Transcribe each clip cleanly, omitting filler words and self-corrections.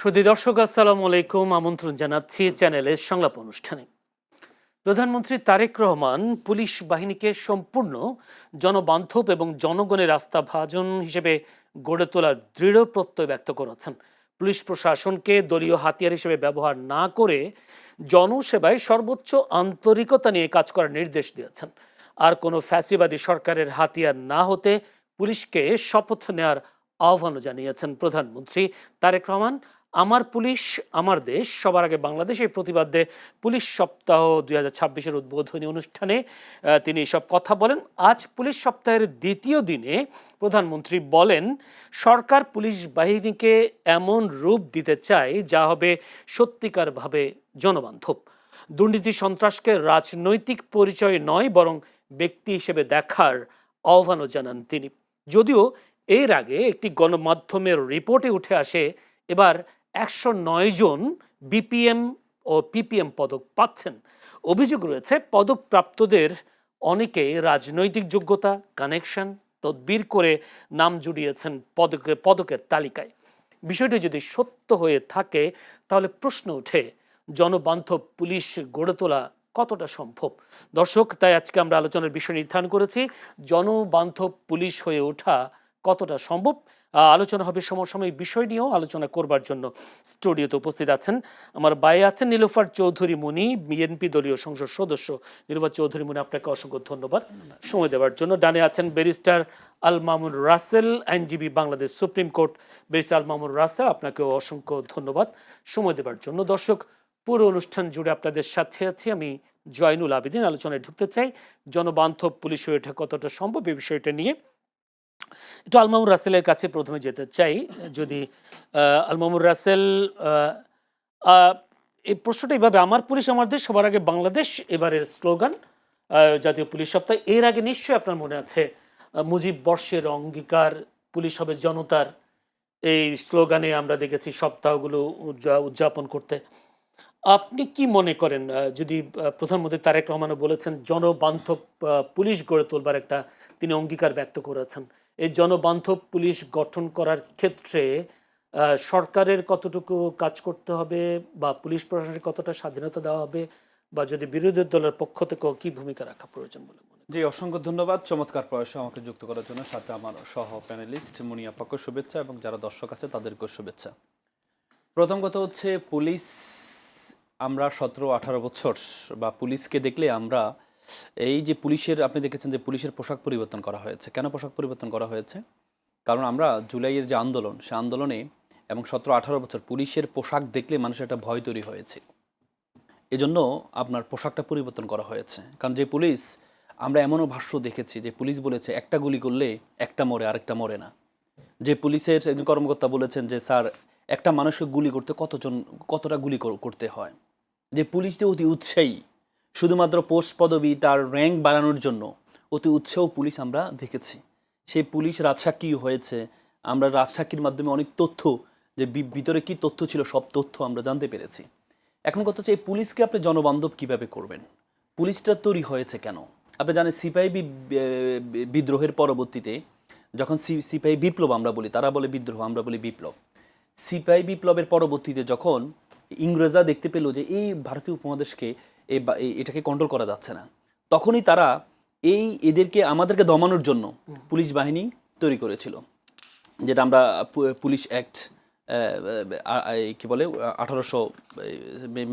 সুধী দর্শক আসসালামু আলাইকুম, আমন্ত্রণ জানাচ্ছি চ্যানেলের সংলাপ অনুষ্ঠানে। প্রধানমন্ত্রী তারেক রহমান পুলিশ বাহিনীকে সম্পূর্ণ জনবান্ধব এবং জনগণের আস্থাভাজন হিসেবে গড়ে তোলার দৃঢ় প্রত্যয় ব্যক্ত করেছেন। পুলিশ প্রশাসনকে দলীয় হাতিয়ার হিসেবে ব্যবহার না করে জনসেবায় সর্বোচ্চ আন্তরিকতা নিয়ে কাজ করার নির্দেশ দিয়েছেন। আর কোনো ফ্যাসিবাদী সরকারের হাতিয়ার না হতে পুলিশকে শপথ নেওয়ার আহ্বানও জানিয়েছেন প্রধানমন্ত্রী তারেক রহমান। আমার পুলিশ আমার দেশ, সবার আগে বাংলাদেশ, এই প্রতিবাদে পুলিশ সপ্তাহ 2026-এর উদ্বোধনী অনুষ্ঠানে তিনি এসব কথা বলেন। আজ পুলিশ সপ্তাহের দ্বিতীয় দিনে প্রধানমন্ত্রী বলেন, সরকার পুলিশ বাহিনীকে এমন রূপ দিতে চায় যা হবে সত্যিকারভাবে জনবান্ধব। দুর্নীতি সন্ত্রাসকে রাজনৈতিক পরিচয় নয়, বরং ব্যক্তি হিসেবে দেখার আহ্বানও জানান তিনি। যদিও এর আগে একটি গণমাধ্যমের রিপোর্টে উঠে আসে এবার 109 জন বিপিএম ও পিপিএম পদক পাচ্ছেন। অভিযোগ রয়েছে পদকপ্রাপ্তদের অনেকেই রাজনৈতিক যোগ্যতা, কানেকশন, তদবির করে নাম জুড়িয়েছেন পদকের তালিকায়। বিষয়টি যদি সত্য হয়ে থাকে তাহলে প্রশ্ন ওঠে, জনবান্ধব পুলিশ গড়ে তোলা কতটা সম্ভব? দর্শক, তাই আজকে আমরা আলোচনার বিষয় নির্ধারণ করেছি জনবান্ধব পুলিশ হয়ে ওঠা কতটা সম্ভব। আলোচনা হবে সমসাময়িক বিষয় নিয়েও আলোচনা করবার জন্য স্টুডিওতে উপস্থিত আছেন আমার বাইরে আছেন নীলুফার চৌধুরী মুনি, বিএনপি দলীয় সংসদ সদস্য। নীলুফার চৌধুরী মুনি, আপনাকে অসংখ্য ধন্যবাদ সময় দেওয়ার জন্য। ডানে আছেন ব্যারিস্টার আল মামুন রাসেল, আইনজীবী, Bangladesh supreme court. Barrister Al Mamun Rasel, আপনাকেও অসংখ্য ধন্যবাদ সময় দেওয়ার জন্য। দর্শক, পুরো অনুষ্ঠান জুড়ে আপনাদের সাথে আছি আমি জয়নুল আবেদিন। আলোচনায় ঢুকতে চাই জনবান্ধব পুলিশ হয়ে ওঠা কতটা সম্ভব এই বিষয়টা নিয়ে। একটু আল মামুন রাসেলের কাছে প্রথমে যেতে চাই। যদি আল মামুন রাসেল, এই প্রশ্নটা এইভাবে, আমার পুলিশ আমার দেশ, সবার আগে বাংলাদেশ এবারের স্লোগান জাতীয় পুলিশ সপ্তাহ। এর আগে নিশ্চয়ই আপনার মনে আছে মুজিব বর্ষের অঙ্গীকার পুলিশ হবে জনতার, এই স্লোগানে আমরা দেখেছি সপ্তাহগুলো উদযাপন করতে। আপনি কি মনে করেন, যদি প্রধানমন্ত্রী তারেক রহমানও বলেছেন জনবান্ধব পুলিশ গড়ে তোলবার একটা তিনি অঙ্গীকার ব্যক্ত করেছেন, এই জনবান্ধব পুলিশ গঠন করার ক্ষেত্রে সরকারের কতটুকু কাজ করতে হবে, বা পুলিশ প্রশাসনের কতটা স্বাধীনতা দেওয়া হবে, বা যদি বিরোধী দলের পক্ষ থেকেও কি ভূমিকা রাখা প্রয়োজন বলে মনে? জি, অসংখ্য ধন্যবাদ চমৎকার প্রয়াসে আমাকে যুক্ত করার জন্য। সাথে আমার সহ প্যানেলিস্ট মুনি আপাকে শুভেচ্ছা এবং যারা দর্শক আছে তাদেরকেও শুভেচ্ছা। প্রথম কথা হচ্ছে, পুলিশ আমরা 17-18 বছর বা পুলিশকে দেখলে আমরা এই যে পুলিশের, আপনি দেখেছেন যে পুলিশের পোশাক পরিবর্তন করা হয়েছে। কেন পোশাক পরিবর্তন করা হয়েছে? কারণ আমরা জুলাইয়ের যে আন্দোলন, সে আন্দোলনে এবং 17-18 বছর পুলিশের পোশাক দেখলে মানুষের একটা ভয় তৈরি হয়েছে। এজন্য আপনার পোশাকটা পরিবর্তন করা হয়েছে। কারণ যে পুলিশ, আমরা এমনও ভাষ্য দেখেছি যে পুলিশ বলেছে একটা গুলি করলে একটা মরে, আরেকটা মরে না। যে পুলিশের একজন কর্মকর্তা বলেছেন যে স্যার, একটা মানুষকে গুলি করতে কতটা গুলি করতে হয়। যে পুলিশ যে অতি উৎসাহী, শুধুমাত্র পোস্ট পদবি তার র্যাঙ্ক বাড়ানোর জন্য অতি উৎসাহ পুলিশ আমরা দেখেছি। সেই পুলিশ রাজসাক্ষী হয়েছে। আমরা রাজসাক্ষীর মাধ্যমে অনেক তথ্য, যে ভিতরে কি তথ্য ছিল সব তথ্য আমরা জানতে পেরেছি। এখন কথা হচ্ছে, এই পুলিশকে আপনি জনবান্ধব কিভাবে করবেন? পুলিশটা তৈরি হয়েছে কেন? আপনি জানেন সিপাহী বিদ্রোহের পরবর্তীতে, যখন সিপাহী বিপ্লব আমরা বলি, তারা বলে বিদ্রোহ, আমরা বলি বিপ্লব। সিপাহী বিপ্লবের পরবর্তীতে যখন ইংরেজরা দেখতে পেল যে এই ভারতীয় উপমহাদেশকে এটাকে কন্ট্রোল করা যাচ্ছে না, তখনই তারা এদেরকে আমাদেরকে দমানোর জন্য পুলিশ বাহিনী তৈরি করেছিল, যেটা আমরা পুলিশ অ্যাক্ট কি বলে 1800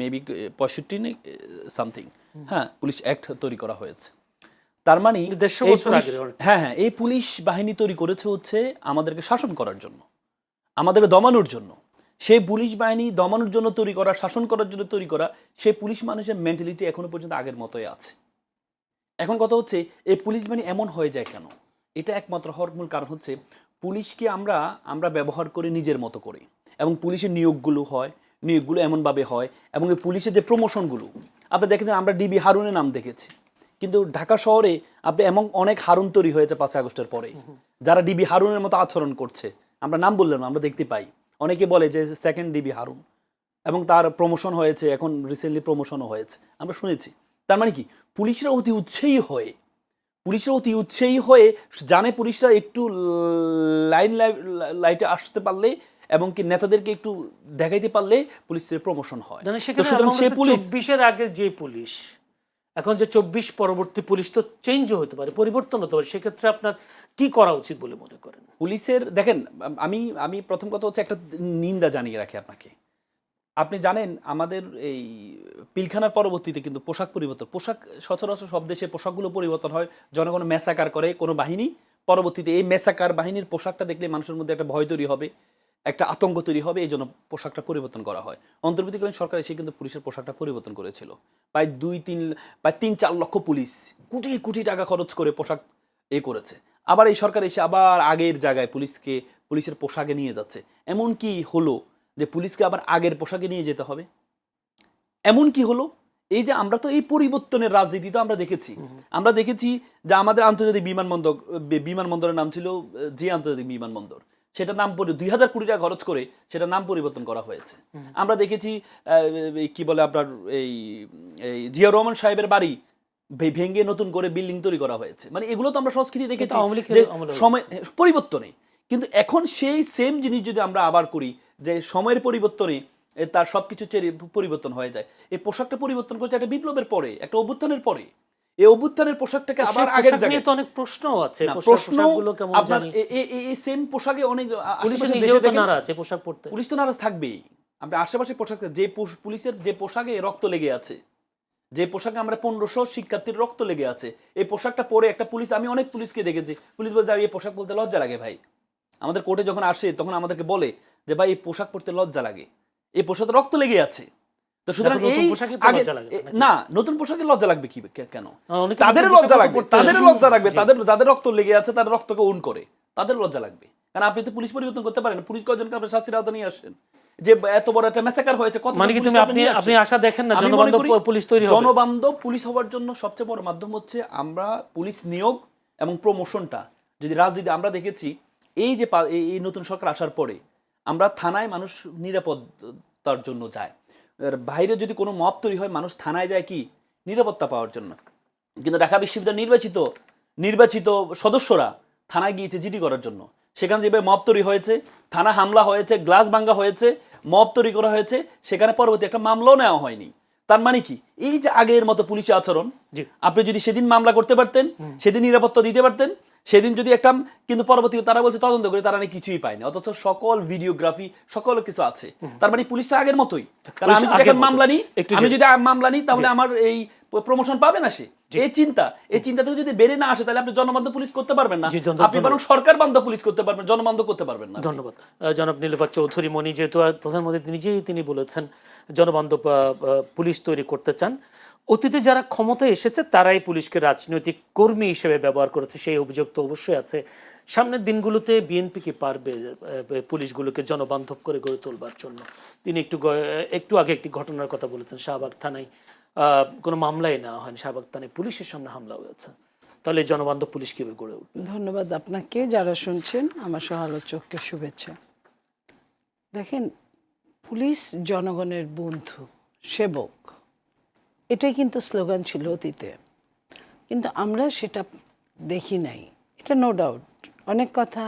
মেবি 65 সামথিং, হ্যাঁ, পুলিশ অ্যাক্ট তৈরি করা হয়েছে। তার মানে হ্যাঁ, এই পুলিশ বাহিনী তৈরি করেছে হচ্ছে আমাদেরকে শাসন করার জন্য, আমাদেরকে দমানোর জন্য। সেই পুলিশ বাহিনী দমানোর জন্য তৈরি করা, শাসন করার জন্য তৈরি করা, সেই পুলিশ মানুষের মেন্টালিটি এখনো পর্যন্ত আগের মতোই আছে। এখন কথা হচ্ছে, এই পুলিশ বাহিনী এমন হয়ে যায় কেন? এটা একমাত্র হওয়ার মূল কারণ হচ্ছে, পুলিশকে আমরা ব্যবহার করি নিজের মতো করে, এবং পুলিশের নিয়োগগুলো এমনভাবে হয়, এবং এই পুলিশের যে প্রমোশনগুলো আপনি দেখেছেন, আমরা ডিবি হারুনের নাম দেখেছি, কিন্তু ঢাকা শহরে আপনি এমন অনেক হারুন তৈরি হয়েছে 5 আগস্টের পরে, যারা ডিবি হারুনের মতো আচরণ করছে। আমরা নাম বললাম, আমরা দেখতে পাই, অনেকে বলে যে সেকেন্ড ডিবি হারুন, এবং তার প্রমোশন হয়েছে, এখন রিসেন্টলি প্রমোশনও হয়েছে, আমরা শুনেছি। তার মানে কি, পুলিশরা অতি উৎসাহী হয়ে জানে পুলিশরা একটু লাইটে আসতে পারলে এবং কি নেতাদেরকে একটু দেখাইতে পারলে পুলিশের প্রমোশন হয়। মানে তো সেখানে সুতরাং সে পুলিশ 24-এর আগে যে পুলিশ, এখন যে 24 পরবর্তী পুলিশ তো চেঞ্জও হতে পারে, পরিবর্তন হতে পারে, সেক্ষেত্রে আপনার কি করা উচিত বলে মনে করেন? পুলিশের দেখেন, আমি আমি প্রথম কথা হচ্ছে একটা নিন্দা জানিয়ে রাখি আপনাকে। আপনি জানেন আমাদের এই পিলখানার পরবর্তীতে কিন্তু পোশাক পরিবর্তন, পোশাক সচরাচর সব দেশে পোশাকগুলো পরিবর্তন হয়, জনগণ ম্যাসাকার করে কোনো বাহিনী, পরবর্তীতে এই ম্যাসাকার বাহিনীর পোশাকটা দেখলে মানুষের মধ্যে একটা ভয় তৈরি হবে, একটা আতঙ্ক তৈরি হবে, এই জন্য পোশাকটা পরিবর্তন করা হয়। অন্তর্বর্তীকালীন সরকার এসে কিন্তু পুলিশের পোশাকটা পরিবর্তন করেছিল। প্রায় 3-4 লক্ষ পুলিশ কোটি কোটি টাকা খরচ করে পোশাক করেছে। আবার এই সরকার এসে আবার আগের জায়গায় পুলিশের পোশাকে নিয়ে যাচ্ছে। এমন কি হলো যে পুলিশকে আবার আগের পোশাকে নিয়ে যেতে হবে? এমন কি হলো? এই যে আমরা তো এই পরিবর্তনের রাজনীতি তো আমরা দেখেছি যে আমাদের আন্তর্জাতিক বিমানবন্দরের নাম ছিল যে আন্তর্জাতিক বিমানবন্দর, সেটা নাম 2000 কোটি টাকা খরচ করে সেটা নাম পরিবর্তন করা হয়েছে। আমরা দেখেছি কি বলে আপনার এই জিয়া রহমান সাহেবের বাড়ি ভেঙে নতুন করে বিল্ডিং তৈরি করা হয়েছে। মানে এগুলো তো আমরা সংস্কৃতি দেখেছি যে সময় পরিবর্তনে। কিন্তু এখন সেই সেম জিনিস যদি আমরা আবার করি, যে সময়ের পরিবর্তনে তার সবকিছু পরিবর্তন হয়ে যায়। এই পোশাকটা পরিবর্তন করেছে একটা বিপ্লবের পরে, একটা অভ্যুত্থানের পরে। এই অভ্যুত্থানের পোশাকটাকে আবার আগের জায়গায় তো অনেক প্রশ্ন আছে, পোশাকগুলো কেমন আপনার এই সেম পোশাকে অনেক পুলিশের নিজেও তো নারাজ আছে পোশাক পরতে। পুলিশ তো নারাজ থাকবেই। আমরা আশেপাশে পোশাক, যে পুলিশের যে পোশাকে রক্ত লেগে আছে, যে পোশাকে আমরা 1500 শিক্ষার্থীর রক্ত লেগে আছে, এই পোশাকটা পরে একটা পুলিশ, আমি অনেক পুলিশকে দেখেছি, পুলিশ বলছে এই পোশাক বলতে লজ্জা লাগে ভাই। আমাদের কোর্টে যখন আসে তখন আমাদেরকে বলে যে ভাই এই পোশাক পরতে লজ্জা লাগে, এই পোশাকে রক্ত লেগে আছে। তো সুতরাং এই না, নতুন পোশাকে লজ্জা লাগবে কি কেন? তাদের লজ্জা লাগবে, যাদের রক্ত লেগে আছে তাদের রক্তকে ওন করে, তাদের লজ্জা লাগবে। কারণ আপনি তো পুলিশ পরিবর্তন করতে পারেন, পুলিশ কয়জনকে আপনি শাস্তির আওতায় নিয়ে আসেন? যে এত বড় একটা ম্যাসাকার হয়েছে, কত মানে কি আপনি আশা দেখেন না জনবান্ধব পুলিশ তৈরি হবে? জনবান্ধব পুলিশ হওয়ার জন্য সবচেয়ে বড় মাধ্যম হচ্ছে আমরা পুলিশ নিয়োগ এবং প্রমোশনটা যদি রাজনীতি। আমরা দেখেছি এই যে এই নতুন সরকার আসার পরে আমরা থানায় মানুষ নিরাপত্তার জন্য যায়, বাইরে যদি কোনো মব তৈরি হয় মানুষ থানায় যায় কি নিরাপত্তা পাওয়ার জন্য। কিন্তু ঢাকা বিশ্ববিদ্যালয়ের নির্বাচিত সদস্যরা থানায় গিয়েছে জিডি করার জন্য। সেখানে যেভাবে মব তৈরি হয়েছে, থানা হামলা হয়েছে, গ্লাস ভাঙ্গা হয়েছে, মব তৈরি করা হয়েছে, সেখানে পরবর্তী একটা মামলাও নেওয়া হয়নি। তার মানে কি এই যে আগের মতো পুলিশের আচরণ, আপনি যদি সেদিন মামলা করতে পারতেন, সেদিন নিরাপত্তা দিতে পারতেন, সেদিন যদি একটা, কিন্তু পরবর্তী তারা বলছে তদন্ত করে তারা নাকি কিছুই পায়নি, অথচ সকল ভিডিওগ্রাফি সকল কিছু আছে। তার মানে পুলিশ তো আগের মতোই। কারণ আমি যদি এখন মামলা নিই তাহলে আমার এই প্রমোশন পাবে না সে। এই চিন্তা থেকে যদি বেড়ে না আসে তাহলে আপনি জনবান্ধব পুলিশ করতে পারবেন না, আপনি বরং সরকার বান্ধব পুলিশ করতে পারবেন, জনবান্ধব করতে পারবেন না। ধন্যবাদ জনাব নীলুফার চৌধুরী মনি। যেহেতু প্রধানমন্ত্রী নিজেই তিনি বলেছেন জনবান্ধব পুলিশ তৈরি করতে চান, অতীতে যারা ক্ষমতায় এসেছে তারাই পুলিশকে রাজনৈতিক কর্মী হিসেবে ব্যবহার করেছে, সেই অভিযোগ তো অবশ্যই আছে। সামনের দিনগুলোতে বিএনপি কি পারবে পুলিশগুলোকে জনবান্ধব করে গড়ে তোলবার জন্য? তিনি একটু আগে একটি ঘটনার কথা বলেছেন, শাহবাগ থানায় কোনো মামলাই নেওয়া হয়নি, শাহবাগ থানায় পুলিশের সামনে হামলা হয়েছে। তাহলে জনবান্ধব পুলিশ কিভাবে গড়ে উঠবে? ধন্যবাদ আপনাকে, যারা শুনছেন আমার সহ-আলোচককে শুভেচ্ছা। দেখেন, পুলিশ জনগণের বন্ধু, সেবক, এটাই কিন্তু স্লোগান ছিল অতীতে, কিন্তু আমরা সেটা দেখি নাই। এটা নো ডাউট, অনেক কথা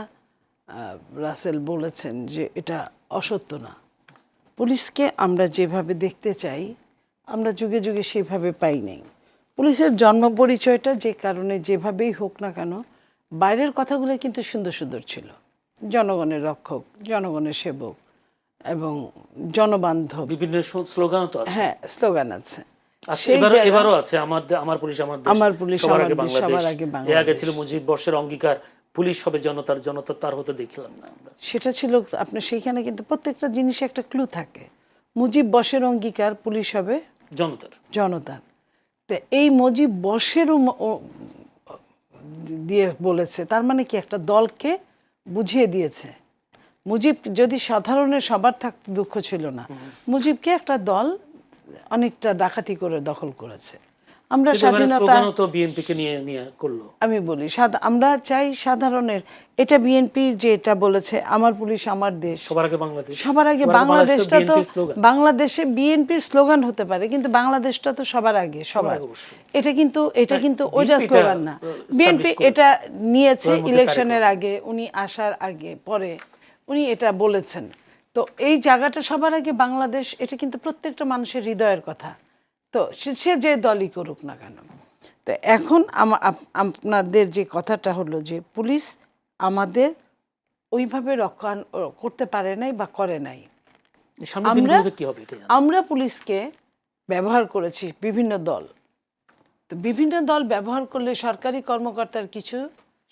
রাসেল বলেছেন যে এটা অসত্য না। পুলিশকে আমরা যেভাবে দেখতে চাই আমরা যুগে যুগে সেভাবে পাই নাই। পুলিশের জন্ম পরিচয়টা যে কারণে যেভাবেই হোক না কেন, বাইরের কথাগুলো কিন্তু সুন্দর সুন্দর ছিল। জনগণের রক্ষক, জনগণের সেবক এবং জনবান্ধব, বিভিন্ন স্লোগানও তো আছে। হ্যাঁ, স্লোগান আছে। এবারও আছে, আমার পুলিশ আমার দেশ, সবার আগে বাংলাদেশ। এর আগে ছিল মুজিব বর্ষের অঙ্গীকার, পুলিশ হবে জনতার, জনতা তার হতে দেখলাম না আমরা। সেটা ছিল আপনার সেইখানে, কিন্তু প্রত্যেকটা জিনিসে একটা ক্লু থাকে। মুজিব বর্ষের অঙ্গীকার, পুলিশ হবে জনতার। তো এই মুজিব বর্ষেরও দিয়ে বলেছে, তার মানে কি একটা দলকে বুঝিয়ে দিয়েছে। মুজিব যদি সাধারণের সবার থাকতে দুঃখ ছিল না, মুজিবকে একটা দল অনেকটা ডাকাতি করে দখল করেছে। আমরা স্বাধীনতা বিএনপিকে নিয়ে করলো। আমি বলি আমরা চাই সাধারণের, এটা বিএনপি যে এটা বলেছে আমার পুলিশ আমার দেশ, সবার আগে বাংলাদেশ, সবার আগে বাংলাদেশটা তো বাংলাদেশে বিএনপির স্লোগান হতে পারে, কিন্তু বাংলাদেশটা তো সবার আগে, সবার। এটা কিন্তু ওইটা স্লোগান না। বিএনপি এটা নিয়েছে ইলেকশনের আগে, উনি আসার আগে পরে উনি এটা বলেছেন তো এই জায়গাটা সবার আগে বাংলাদেশ, এটা কিন্তু প্রত্যেকটা মানুষের হৃদয়ের কথা। তো সে যে দলই করুক না কেন। তো এখন আপনাদের যে কথাটা হলো যে পুলিশ আমাদের ওইভাবে রক্ষা করতে পারে নাই বা করে নাই। সামনের দিনগুলোতে কি হবে এটা জানেন? আমরা পুলিশকে ব্যবহার করেছি বিভিন্ন দল। তো বিভিন্ন দল ব্যবহার করলে সরকারি কর্মকর্তার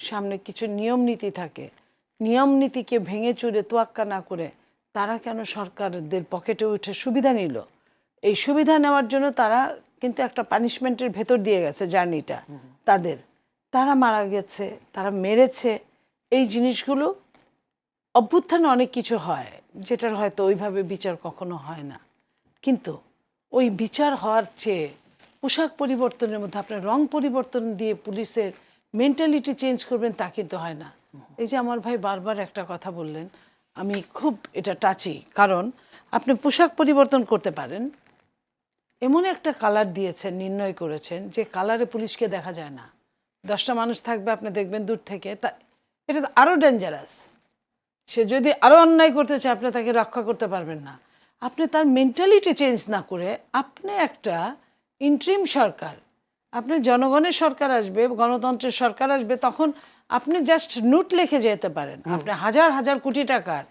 সামনে কিছু নিয়ম নীতি থাকে। নিয়ম নীতিকে ভেঙে চুরে তোয়াক্কা না করে তারা কেন সরকারদের পকেটে উঠে সুবিধা নিল? এই সুবিধা নেওয়ার জন্য তারা কিন্তু একটা পানিশমেন্টের ভেতর দিয়ে গেছে জার্নিটা তারা মারা গেছে, তারা মেরেছে। এই জিনিসগুলো অভ্যুত্থানে অনেক কিছু হয় যেটার হয়তো ওইভাবে বিচার কখনো হয় না, কিন্তু ওই বিচার হওয়ার চেয়ে পোশাক পরিবর্তনের মধ্যে আপনার রং পরিবর্তন দিয়ে পুলিশের মেন্টালিটি চেঞ্জ করবেন তা কিন্তু হয় না। এই যে আমার ভাই বারবার একটা কথা বললেন, আমি খুব এটা টাচি, কারণ আপনি পোশাক পরিবর্তন করতে পারেন, এমন একটা কালার দিয়েছেন, নির্ণয় করেছেন যে কালারে পুলিশকে দেখা যায় না। 10টা মানুষ থাকবে, আপনি দেখবেন দূর থেকে, তা এটা তো আরও ডেঞ্জারাস। সে যদি আরও অন্যায় করতে চায় আপনি তাকে রক্ষা করতে পারবেন না। আপনি তার মেন্টালিটি চেঞ্জ না করে আপনি একটা ইন্ট্রিম সরকার, আপনি জনগণের সরকার আসবে, গণতন্ত্রের সরকার আসবে, তখন আপনি জাস্ট নোট লিখে যেতে পারেন। আপনি হাজার হাজার কোটি টাকার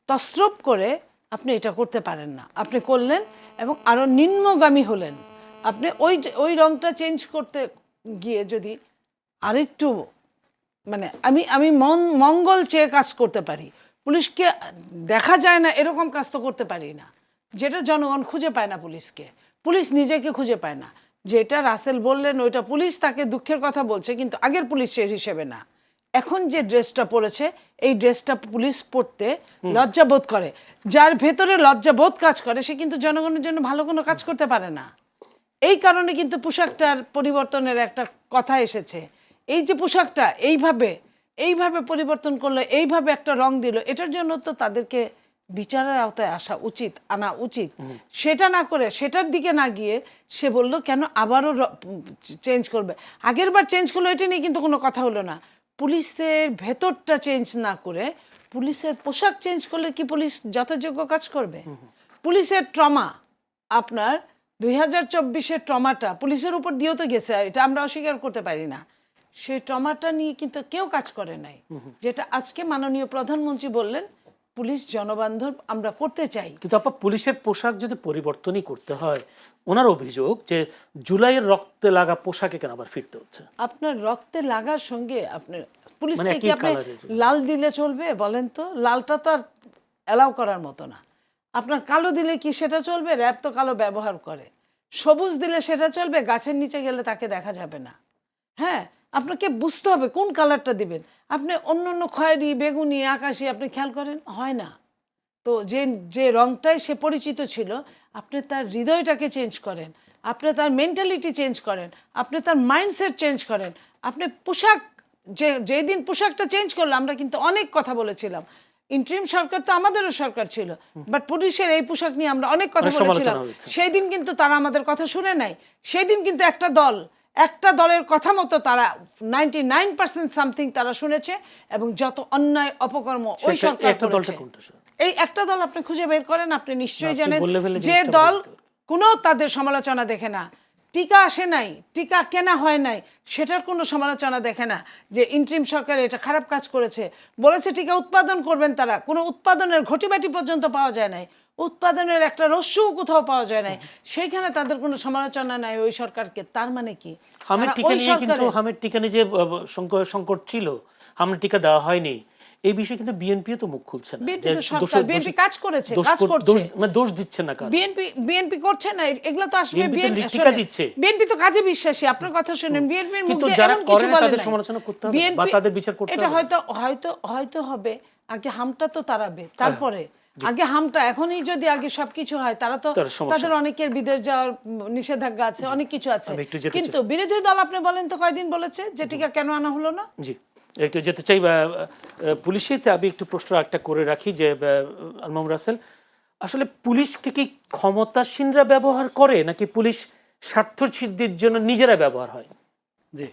তসরুপ করে আপনি এটা করতে পারেন না। আপনি করলেন এবং আরও নিম্নগামী হলেন। আপনি ওই রংটা চেঞ্জ করতে গিয়ে যদি আরেকটু মানে আমি মঙ্গল চেয়ে কাজ করতে পারি, পুলিশকে দেখা যায় না এরকম কাজ তো করতে পারি না, যেটা জনগণ খুঁজে পায় না পুলিশকে, পুলিশ নিজেকে খুঁজে পায় না। যেটা রাসেল বললেন ওইটা পুলিশ তাকে দুঃখের কথা বলছে, কিন্তু আগের পুলিশের হিসেবে না। এখন যে ড্রেসটা পরেছে এই ড্রেসটা পুলিশ পরতে লজ্জাবোধ করে। যার ভেতরে লজ্জাবোধ কাজ করে সে কিন্তু জনগণের জন্য ভালো কোনো কাজ করতে পারে না। এই কারণে কিন্তু পোশাকটার পরিবর্তনের একটা কথা এসেছে। এই যে পোশাকটা এইভাবে পরিবর্তন করলো, এইভাবে একটা রং দিল, এটার জন্য তো তাদেরকে বিচারের আওতায় আনা উচিত। সেটা না করে, সেটার দিকে না গিয়ে সে বলল কেন আবারও চেঞ্জ করবে। আগের বার চেঞ্জ করলো এটা নিয়ে কিন্তু কোনো কথা হলো না। পুলিশের ভেতরটা চেঞ্জ না করে পুলিশের পোশাক চেঞ্জ করলে কি পুলিশ যথাযোগ্য কাজ করবে? পুলিশের ট্রমা, আপনার 2024-এর ট্রমাটা পুলিশের উপর দিয়েও তো গেছে, এটা আমরা অস্বীকার করতে পারি না। সেই ট্রমাটা নিয়ে কিন্তু কেউ কাজ করে নাই, যেটা আজকে মাননীয় প্রধানমন্ত্রী বললেন পুলিশ জনবান্ধব আমরা করতে চাই। কিন্তু আপা পুলিশের পোশাক যদি পরিবর্তনই করতে হয়, ওনার অভিযোগ যে জুলাইয়ের রক্তে লাগা পোশাকে কেন আবার ফিরতে হচ্ছে। আপনার রক্তে লাগার সঙ্গে আপনার পুলিশকে মানে কি একই আপনি কালারের। লাল দিলে চলবে বলেন তো? লালটা তো আর অ্যালাউ করার মতো না। আপনার কালো দিলে কি সেটা চলবে? র্যাব তো কালো ব্যবহার করে। সবুজ দিলে সেটা চলবে? গাছের নিচে গেলে তাকে দেখা যাবে না। হ্যাঁ, আপনাকে বুঝতে হবে কোন কালারটা দিবেন। আপনি অন্য খয়েরি, বেগুনি, আকাশি আপনি খেয়াল করেন, হয় না। তো যে রংটাই সে পরিচিত ছিল, আপনি তার হৃদয়টাকে চেঞ্জ করেন, আপনি তার মেন্টালিটি চেঞ্জ করেন, আপনি তার মাইন্ডসেট চেঞ্জ করেন। আপনি পোশাক যেদিন পোশাকটা চেঞ্জ করলো, আমরা কিন্তু অনেক কথা বলেছিলাম। ইন্টারিম সরকার তো আমাদেরও সরকার ছিল, বাট পুলিশের এই পোশাক নিয়ে আমরা অনেক কথা বলেছিলাম। সেই দিন কিন্তু তারা আমাদের কথা শুনে নাই। সেই দিন কিন্তু একটা দলের কথা মতো তারা 99% সামথিং তারা শুনেছে, এবং যত অন্যায় অপকর্ম ওই সরকার করেছে। এই একটা দল আপনি খুঁজে বের করেন, আপনি নিশ্চয়ই জানেন যে দল কোনো তাদের সমালোচনা দেখে না, টিকা আসে নাই, টিকা কেনা হয় নাই, সেটার কোনো সমালোচনা দেখে না, যে ইন্টারিম সরকার এটা খারাপ কাজ করেছে। বলেছে টিকা উৎপাদন করবেন, তারা কোনো উৎপাদনের ঘটিবাটি পর্যন্ত পাওয়া যায় নাই, উৎপাদনের একটা রস্যও কোথাও পাওয়া যায় নাই, সেইখানে তাদের কোনো সমালোচনা নাই ওই সরকারকে। তার মানে কি? হামের টিকা নিয়ে যে সংকট ছিল, হামের টিকা দেওয়া হয়নি, এই বিষয়ে কিন্তু বিএনপিও তো মুখ খুলছে না। বিএনপি কাজ করেছে, দোষ দিচ্ছে না। বিএনপি করছে না, এগুলো তো আসলে বিএনপি তো কাজে বিশ্বাসী। আপনার কথা শুনেন, বিএনপির মুখ দিয়ে এমন কিছু বলে না। সমালোচনা করতে হবে বা তাদের বিচার করতে হবে। এটা হয়তো হবে, আগে হামটা তো তাড়াবে, তারপরে আগে হামটা। এখনই যদি আগে সবকিছু হয়, তারা তো তাদের অনেকের বিদেশ যাওয়ার নিষেধাজ্ঞা আছে, অনেক কিছু আছে। কিন্তু বিরোধী দল আপনি বলেন তো কয়দিন বলেছে যে টিকা কেন আনা হলো না? জি, একটু যেতে চাই পুলিশেতে। আমি একটু প্রশ্ন একটা করে রাখি যে আলমাম রাসেল, আসলে পুলিশকে কি ক্ষমতাসীনরা ব্যবহার করে, নাকি পুলিশ স্বার্থ সিদ্ধির জন্য নিজেরা ব্যবহার হয়? জি,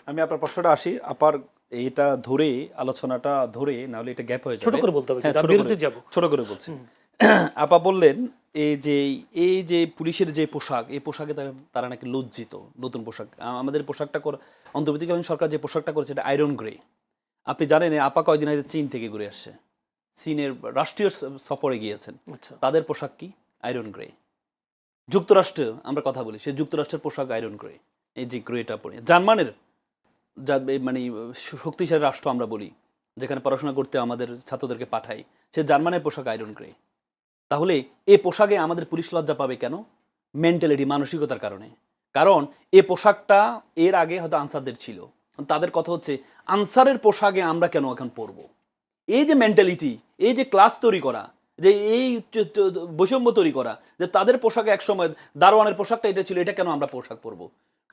আমি আপনার প্রশ্নটা আসি। আপার এইটা ধরে আলোচনাটা ধরে, নাহলে এটা গ্যাপ হয়ে যাবে। ছোট করে বলতে হবে, হ্যাঁ, বিরতি যাব। ছোট করে বলছি। আপা বললেন এই যে পুলিশের যে পোশাক, এই পোশাকে তারা নাকি লজ্জিত। নতুন পোশাক আমাদের পোশাকটা অন্তর্বর্তীকালীন সরকার যে পোশাকটা করেছে এটা আয়রন গ্রে। আপনি জানেন আপা কয়দিন আগে চীন থেকে ঘুরে আসছে, চীনের রাষ্ট্রীয় সফরে গিয়েছেন। আচ্ছা, তাদের পোশাক কি? Iron grey. যুক্তরাষ্ট্রে আমরা কথা বলি, সে যুক্তরাষ্ট্রের পোশাক আয়রন গ্রে, এই যে গ্রেটা পরে। জার্মানের মানে শক্তিশালী রাষ্ট্র আমরা বলি, যেখানে পড়াশোনা করতে আমাদের ছাত্রদেরকে পাঠাই, সে জার্মানের পোশাক আয়রন গ্রে। তাহলে এই পোশাকে আমাদের পুলিশ লজ্জা পাবে কেন? মেন্টালিটি, মানসিকতার কারণে। কারণ এই পোশাকটা এর আগে হয়তো আনসারদের ছিল, তাদের কথা হচ্ছে আনসারের পোশাকে আমরা কেন এখন পরবো? এই যে মেন্টালিটি, এই যে ক্লাস তৈরি করা, যে এই বৈষম্য তৈরি করা, যে তাদের পোশাকে একসময় দারোয়ানের পোশাকটা এটা ছিল, এটা কেন আমরা পোশাক পরবো?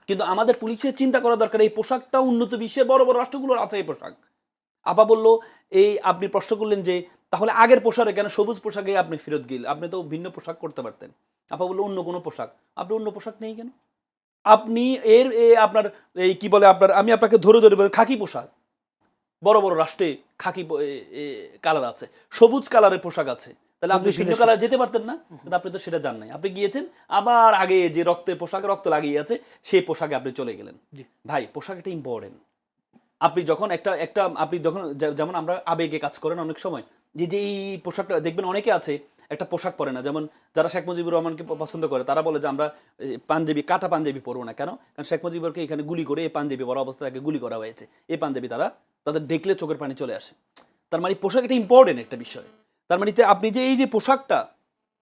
কিন্তু আমাদের পুলিশের চিন্তা করা দরকার, এই পোশাকটা উন্নত বিশ্বের বড় বড় রাষ্ট্রগুলোর আছে এই পোশাক। আপা বলল, এই আপনি প্রশ্ন করলেন যে তাহলে আগের পোশাকে কেন সবুজ পোশাকে আপনি ফেরত গেল, আপনি তো ভিন্ন পোশাক করতে পারতেন। আপা বললো অন্য কোনো পোশাক। আপনি অন্য পোশাক নেই কেন? আপনি আপনার এই কি বলে আপনার, আমি আপনাকে ধরে ধরে বলি, খাকি পোশাক বড় বড় রাষ্ট্রে খাকি কালার আছে, সবুজ কালারের পোশাক আছে, তাহলে আপনি ভিন্ন কালার যেতে পারতেন না? কিন্তু আপনি তো সেটা জান নাই, আপনি গিয়েছেন আবার আগে যে রক্তের পোশাক, রক্ত লাগিয়ে আছে সেই পোশাকে আপনি চলে গেলেন। ভাই পোশাক এটা ইম্পর্টেন্ট। আপনি যখন একটা আপনি যখন যেমন আমরা আবেগে কাজ করেন অনেক সময়, যে এই পোশাকটা দেখবেন অনেকে আছে একটা পোশাক পরে না, যেমন যারা শেখ মুজিবুর রহমানকে পছন্দ করে তারা বলে যে আমরা পাঞ্জাবি, কাটা পাঞ্জাবি পরবো না। কেন? কারণ শেখ মুজিবুরকে এখানে গুলি করে এই পাঞ্জাবি পরা অবস্থায় তাকে গুলি করা হয়েছে, এই পাঞ্জাবি তাদের দেখলে চোখের পানি চলে আসে। তার মানে পোশাক একটা ইম্পর্টেন্ট একটা বিষয়। তার মানে আপনি যে এই যে পোশাকটা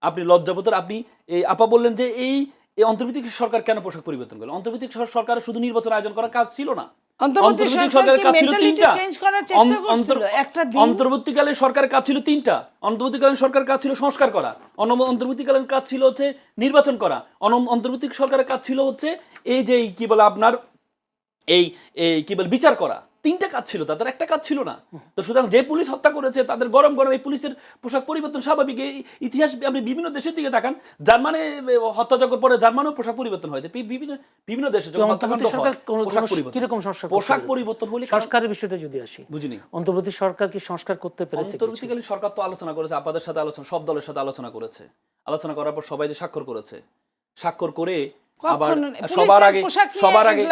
আপনি লজ্জাবোধ, আপনি এই আপা বললেন যে এই অন্তর্বর্তী সরকার কেন পোশাক পরিবর্তন করলো? অন্তর্বর্তী সরকার শুধু নির্বাচন আয়োজন করার কাজ ছিল না, অন্তর্বর্তীকালীন সরকারের কাজ ছিল তিনটা। অন্তর্বর্তীকালীন সরকারের কাজ ছিল সংস্কার করা, অন্তর্বর্তীকালীন কাজ ছিল হচ্ছে নির্বাচন করা, অন্তর্বর্তী সরকারের কাজ ছিল হচ্ছে এই যে কি বলে আপনার এই কি বলে বিচার করা। তিনটা কাজ ছিল, তাদের একটা কাজ ছিল না। তো সুতরাং যে পুলিশ হত্যা করেছে তাদের গরম গরম এই পুলিশের পোশাক পরিবর্তন স্বাভাবিক। ইতিহাস আপনি বিভিন্ন দেশের দিকে তাকান, জার্মানে হত্যাযজ্ঞ পরে জার্মানেও পোশাক পরিবর্তন হয়েছে, বিভিন্ন দেশে পোশাক পরিবর্তন হলে। সংস্কারের বিষয়টা যদি আসি, বুঝিনি অন্তর্বর্তী সরকার কি সংস্কার করতে পেরেছে? অন্তর্বর্তীকালীন সরকার তো আলোচনা করেছে, আপনাদের সাথে আলোচনা, সব দলের সাথে আলোচনা করেছে। আলোচনা করার পর সবাই যে স্বাক্ষর করেছে, স্বাক্ষর করে আবার সবার আগে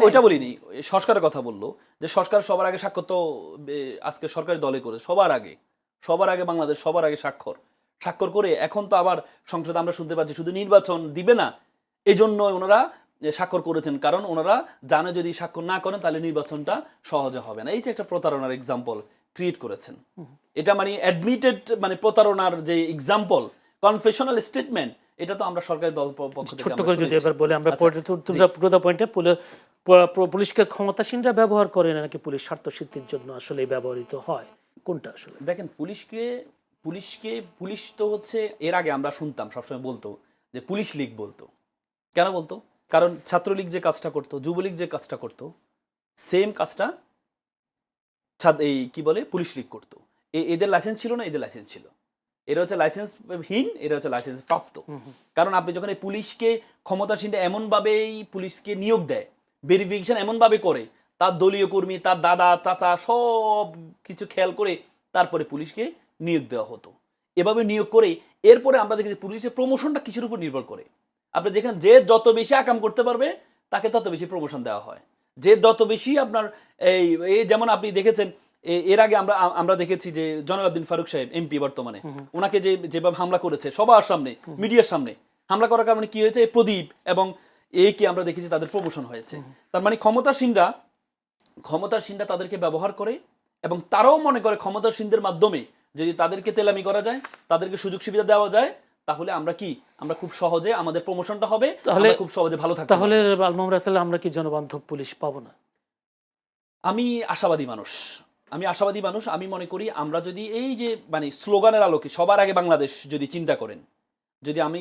ওইটা বলিনি, সংস্কারের কথা বললো যে সংস্কার সবার আগে স্বাক্ষর তো আজকে সরকারি দলে করেছে, সবার আগে বাংলাদেশ সবার আগে স্বাক্ষর করে এখন তো আবার সংসদে আমরা শুনতে পাচ্ছি শুধু নির্বাচন দিবে না, এই জন্য ওনারা স্বাক্ষর করেছেন, কারণ ওনারা জানে যদি স্বাক্ষর না করেন তাহলে নির্বাচনটা সহজে হবে না। এই যে একটা প্রতারণার এক্সাম্পল ক্রিয়েট করেছেন, এটা মানে অ্যাডমিটেড মানে প্রতারণার যে এক্সাম্পল, কনফেশনাল স্টেটমেন্ট, এটা তো আমরা সরকারি দল পক্ষ থেকে ছোট্ট করে যদি এবার বলে আমরা পুরো পয়েন্টে, পুলিশকে ক্ষমতাসীনরা ব্যবহার করে না নাকি পুলিশ স্বার্থ সিদ্ধির জন্য আসলে ব্যবহৃত হয়, কোনটা আসলে? দেখেন পুলিশ তো হচ্ছে, এর আগে আমরা শুনতাম সবসময় বলতো যে পুলিশ লীগ বলতো। কেন বলতো? কারণ ছাত্রলীগ যে কাজটা করতো, যুবলীগ যে কাজটা করতো, সেম কাজটা এই কি বলে পুলিশ লীগ করতো। এদের লাইসেন্স ছিল না, এদের লাইসেন্স ছিল। এরা হচ্ছে লাইসেন্সহীন, এরা হচ্ছে লাইসেন্স প্রাপ্ত। কারণ আপনি যখন এই পুলিশকে ক্ষমতাসীনটা এমনভাবেই পুলিশকে নিয়োগ দেয়, ভেরিফিকেশন এমনভাবে করে, তার দলীয় কর্মী, তার দাদা চাচা সব কিছু খেয়াল করে তারপরে পুলিশকে নিয়োগ দেওয়া হতো। এভাবে নিয়োগ করে এরপরে আমরা দেখি যে পুলিশের প্রমোশনটা কিছুর উপর নির্ভর করে। আপনি যেখানে যে যত বেশি আকাম করতে পারবে তাকে তত বেশি প্রমোশন দেওয়া হয়, যে যত বেশি আপনার এই যেমন আপনি দেখেছেন এর আগে আমরা দেখেছি যে জয়নুল আবদিন ফারুক সাহেব এমপি বর্তমানে, ওনাকে যেভাবে হামলা করেছে সবার সামনে, মিডিয়ার সামনে হামলা করার কারণে কি হয়েছে? প্রদীপ এবং কি আমরা দেখেছি তাদের প্রমোশন হয়েছে। তার মানে ক্ষমতাসীনরা তাদেরকে ব্যবহার করে এবং তারাও মনে করে ক্ষমতাসীনদের মাধ্যমে যদি তাদেরকে তেলামি করা যায়, তাদেরকে সুযোগ সুবিধা দেওয়া যায়, তাহলে আমরা খুব সহজে আমাদের প্রমোশনটা হবে, তাহলে খুব সহজে ভালো থাকতে। তাহলে আলমামুর রাসেল আমরা কি জনবান্ধব পুলিশ পাবো না? আমি আশাবাদী মানুষ। আমি মনে করি আমরা যদি এই যে মানে স্লোগানের আলোকে সবার আগে বাংলাদেশ যদি চিন্তা করেন, যদি আমি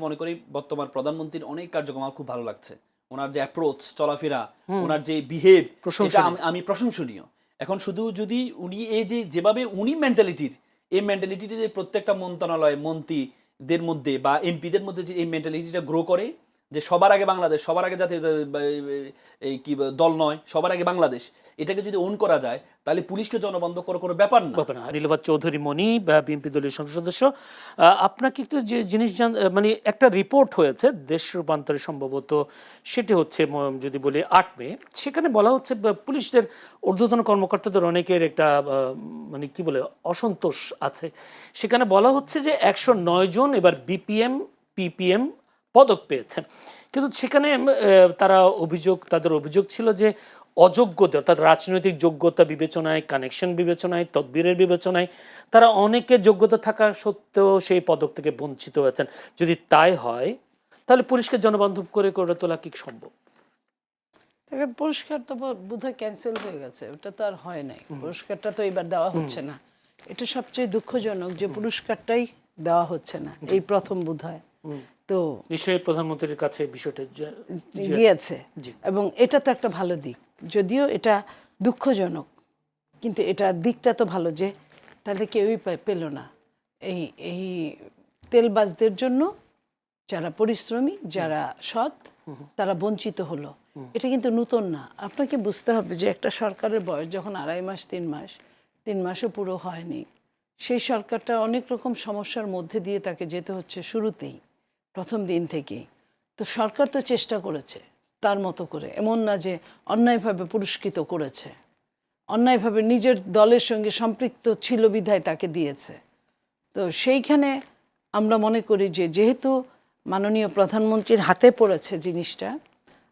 মনে করি বর্তমান প্রধানমন্ত্রীর অনেক কার্যক্রম আমার খুব ভালো লাগছে, ওনার যে অ্যাপ্রোচ, চলাফেরা, ওনার যে বিহেভ, এটা আমি প্রশংসনীয়। এখন শুধু যদি উনি এই যেভাবে উনি মেন্টালিটিতে যে প্রত্যেকটা মন্ত্রণালয় মন্ত্রীদের মধ্যে বা এমপিদের মধ্যে যে এই মেন্টালিটিটা গ্রো করে, যে সবার আগে বাংলাদেশ, সবার আগে জাতীয় এই কি দল নয়, সবার আগে বাংলাদেশ, এটাকে যদি ওন করা যায় তাহলে পুলিশকে জনবন্ধ করার কোনো ব্যাপার না। ব্যাপার না। নীলুফার চৌধুরী মনি বিএনপি দলীয় সংসদ সদস্য, আপনাকে একটু যে জিনিস মানে একটা রিপোর্ট হয়েছে দেশ রূপান্তরে সম্ভবত, সেটি হচ্ছে যদি বলি 8 মে, সেখানে বলা হচ্ছে পুলিশদের ঊর্ধ্বতন কর্মকর্তাদের অনেকের একটা মানে কি বলে অসন্তোষ আছে। সেখানে বলা হচ্ছে যে 109 জন এবার বিপিএম পিপিএম পদক পেয়েছেন, কিন্তু সেখানে তাদের অভিযোগ ছিল যে অযোগ্যতা, অর্থাৎ রাজনৈতিক যোগ্যতা বিবেচনায়, কানেকশন বিবেচনায়, তদবিরের বিবেচনায় তারা অনেকের যোগ্যতা থাকা সত্ত্বেও সেই পদক থেকে বঞ্চিত হয়েছেন। যদি তাই হয় তাহলে পুলিশকে জনবান্ধব করে গড়ে তোলা কি সম্ভব? দেখেন, পুরস্কার তো বোধহয় ক্যান্সেল হয়ে গেছে, ওটা তো আর হয় নাই। পুরস্কারটা তো এবার দেওয়া হচ্ছে না। এটা সবচেয়ে দুঃখজনক যে পুরস্কারটাই দেওয়া হচ্ছে না, এই প্রথম বোধহয়। তো নিশ্চয়ই প্রধানমন্ত্রীর কাছে বিষয়টা গিয়েছে, এবং এটা তো একটা ভালো দিক, যদিও এটা দুঃখজনক, কিন্তু এটার দিকটা তো ভালো যে তাহলে কেউই পেল না। এই এই তেলবাজদের জন্য যারা পরিশ্রমী, যারা সৎ, তারা বঞ্চিত হলো। এটা কিন্তু নতুন না। আপনাকে বুঝতে হবে যে একটা সরকারের বয়স যখন 2.5 মাস 3 মাসও পুরো হয়নি, সেই সরকারটা অনেক রকম সমস্যার মধ্যে দিয়ে তাকে যেতে হচ্ছে শুরুতেই, প্রথম দিন থেকেই। তো সরকার তো চেষ্টা করেছে তার মতো করে, এমন না যে অন্যায়ভাবে পুরস্কৃত করেছে, অন্যায়ভাবে নিজের দলের সঙ্গে সম্পৃক্ত ছিল বিধায় তাকে দিয়েছে। তো সেইখানে আমরা মনে করি যে যেহেতু মাননীয় প্রধানমন্ত্রীর হাতে পড়েছে জিনিসটা,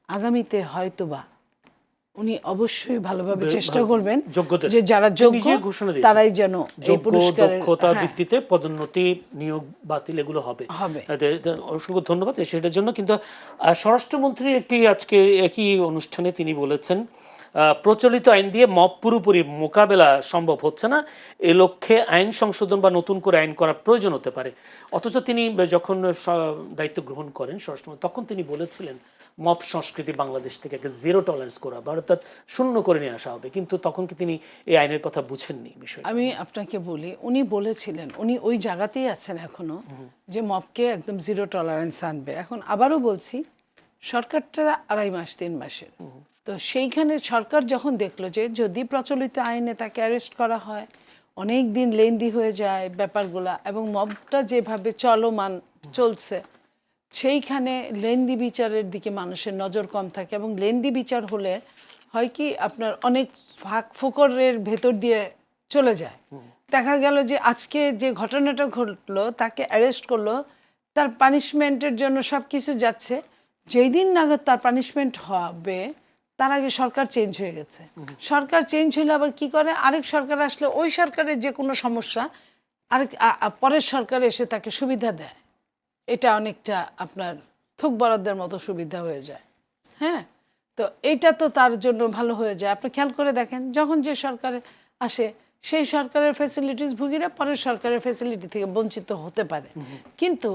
আগামীতে হয়তোবা উনি অবশ্যই ভালোভাবে চেষ্টা করবেন যে যারা যোগ্য তারাই যেন এই পুরস্কারের দক্ষতা ভিত্তিতে পদোন্নতি, নিয়োগ বাতিল এগুলো হবে। অসংখ্য ধন্যবাদ সেটার জন্য। কিন্তু স্বরাষ্ট্রমন্ত্রী একটি আজকে একই অনুষ্ঠানে তিনি বলেছেন প্রচলিত আইন দিয়ে মব পুরোপুরি মোকাবেলা সম্ভব হচ্ছে না, এ লক্ষ্যে আইন সংশোধন বা নতুন করে আইন করার প্রয়োজন হতে পারে। অথচ তিনি যখন দায়িত্ব গ্রহণ করেন স্বরাষ্ট্রমন্ত্রী, তখন তিনি বলেছিলেন মব সংস্কৃতি বাংলাদেশ থেকে 0 টলারেন্স করা বা অর্থাৎ শূন্য করে নিয়ে আসা হবে, কিন্তু তখন কি তিনি এই আইনের কথা বুঝেননি বিষয়? আমি আপনাকে বলি, উনি বলেছিলেন, উনি ওই জায়গাতেই আছেন এখনো, যে মবকে একদম 0 টলারেন্স আনবে। এখন আবারও বলছি, সরকারটা 2.5 মাস 3 মাসের, তো সেইখানে সরকার যখন দেখলো যে যদি প্রচলিত আইনে তাকে অ্যারেস্ট করা হয়, অনেক দিন লেন্দি হয়ে যায় ব্যাপারগুলা, এবং মবটা যেভাবে চলমান চলছে, সেইখানে লেন্দি বিচারের দিকে মানুষের নজর কম থাকে, এবং লেন্দি বিচার হলে হয় কি আপনার অনেক ফাঁক ফোকরের ভেতর দিয়ে চলে যায়। দেখা গেল যে আজকে যে ঘটনাটা ঘটলো, তাকে অ্যারেস্ট করলো, তার পানিশমেন্টের জন্য সব কিছু যাচ্ছে, যেই দিন নাগাদ তার পানিশমেন্ট হবে তার আগে সরকার চেঞ্জ হয়ে গেছে। সরকার চেঞ্জ হলে আবার কি করে, আরেক সরকার আসলে ওই সরকারের যে কোনো সমস্যা আরেক পরের সরকার এসে তাকে সুবিধা দেয়। এটা অনেকটা আপনার থোক বরাদ্দের মতো সুবিধা হয়ে যায়। হ্যাঁ, তো এইটা তো তার জন্য ভালো হয়ে যায়। আপনি খেয়াল করে দেখেন, যখন যে সরকার আসে সেই সরকারের ফ্যাসিলিটিস ভুগিরা পরের সরকারের ফ্যাসিলিটি থেকে বঞ্চিত হতে পারে, কিন্তু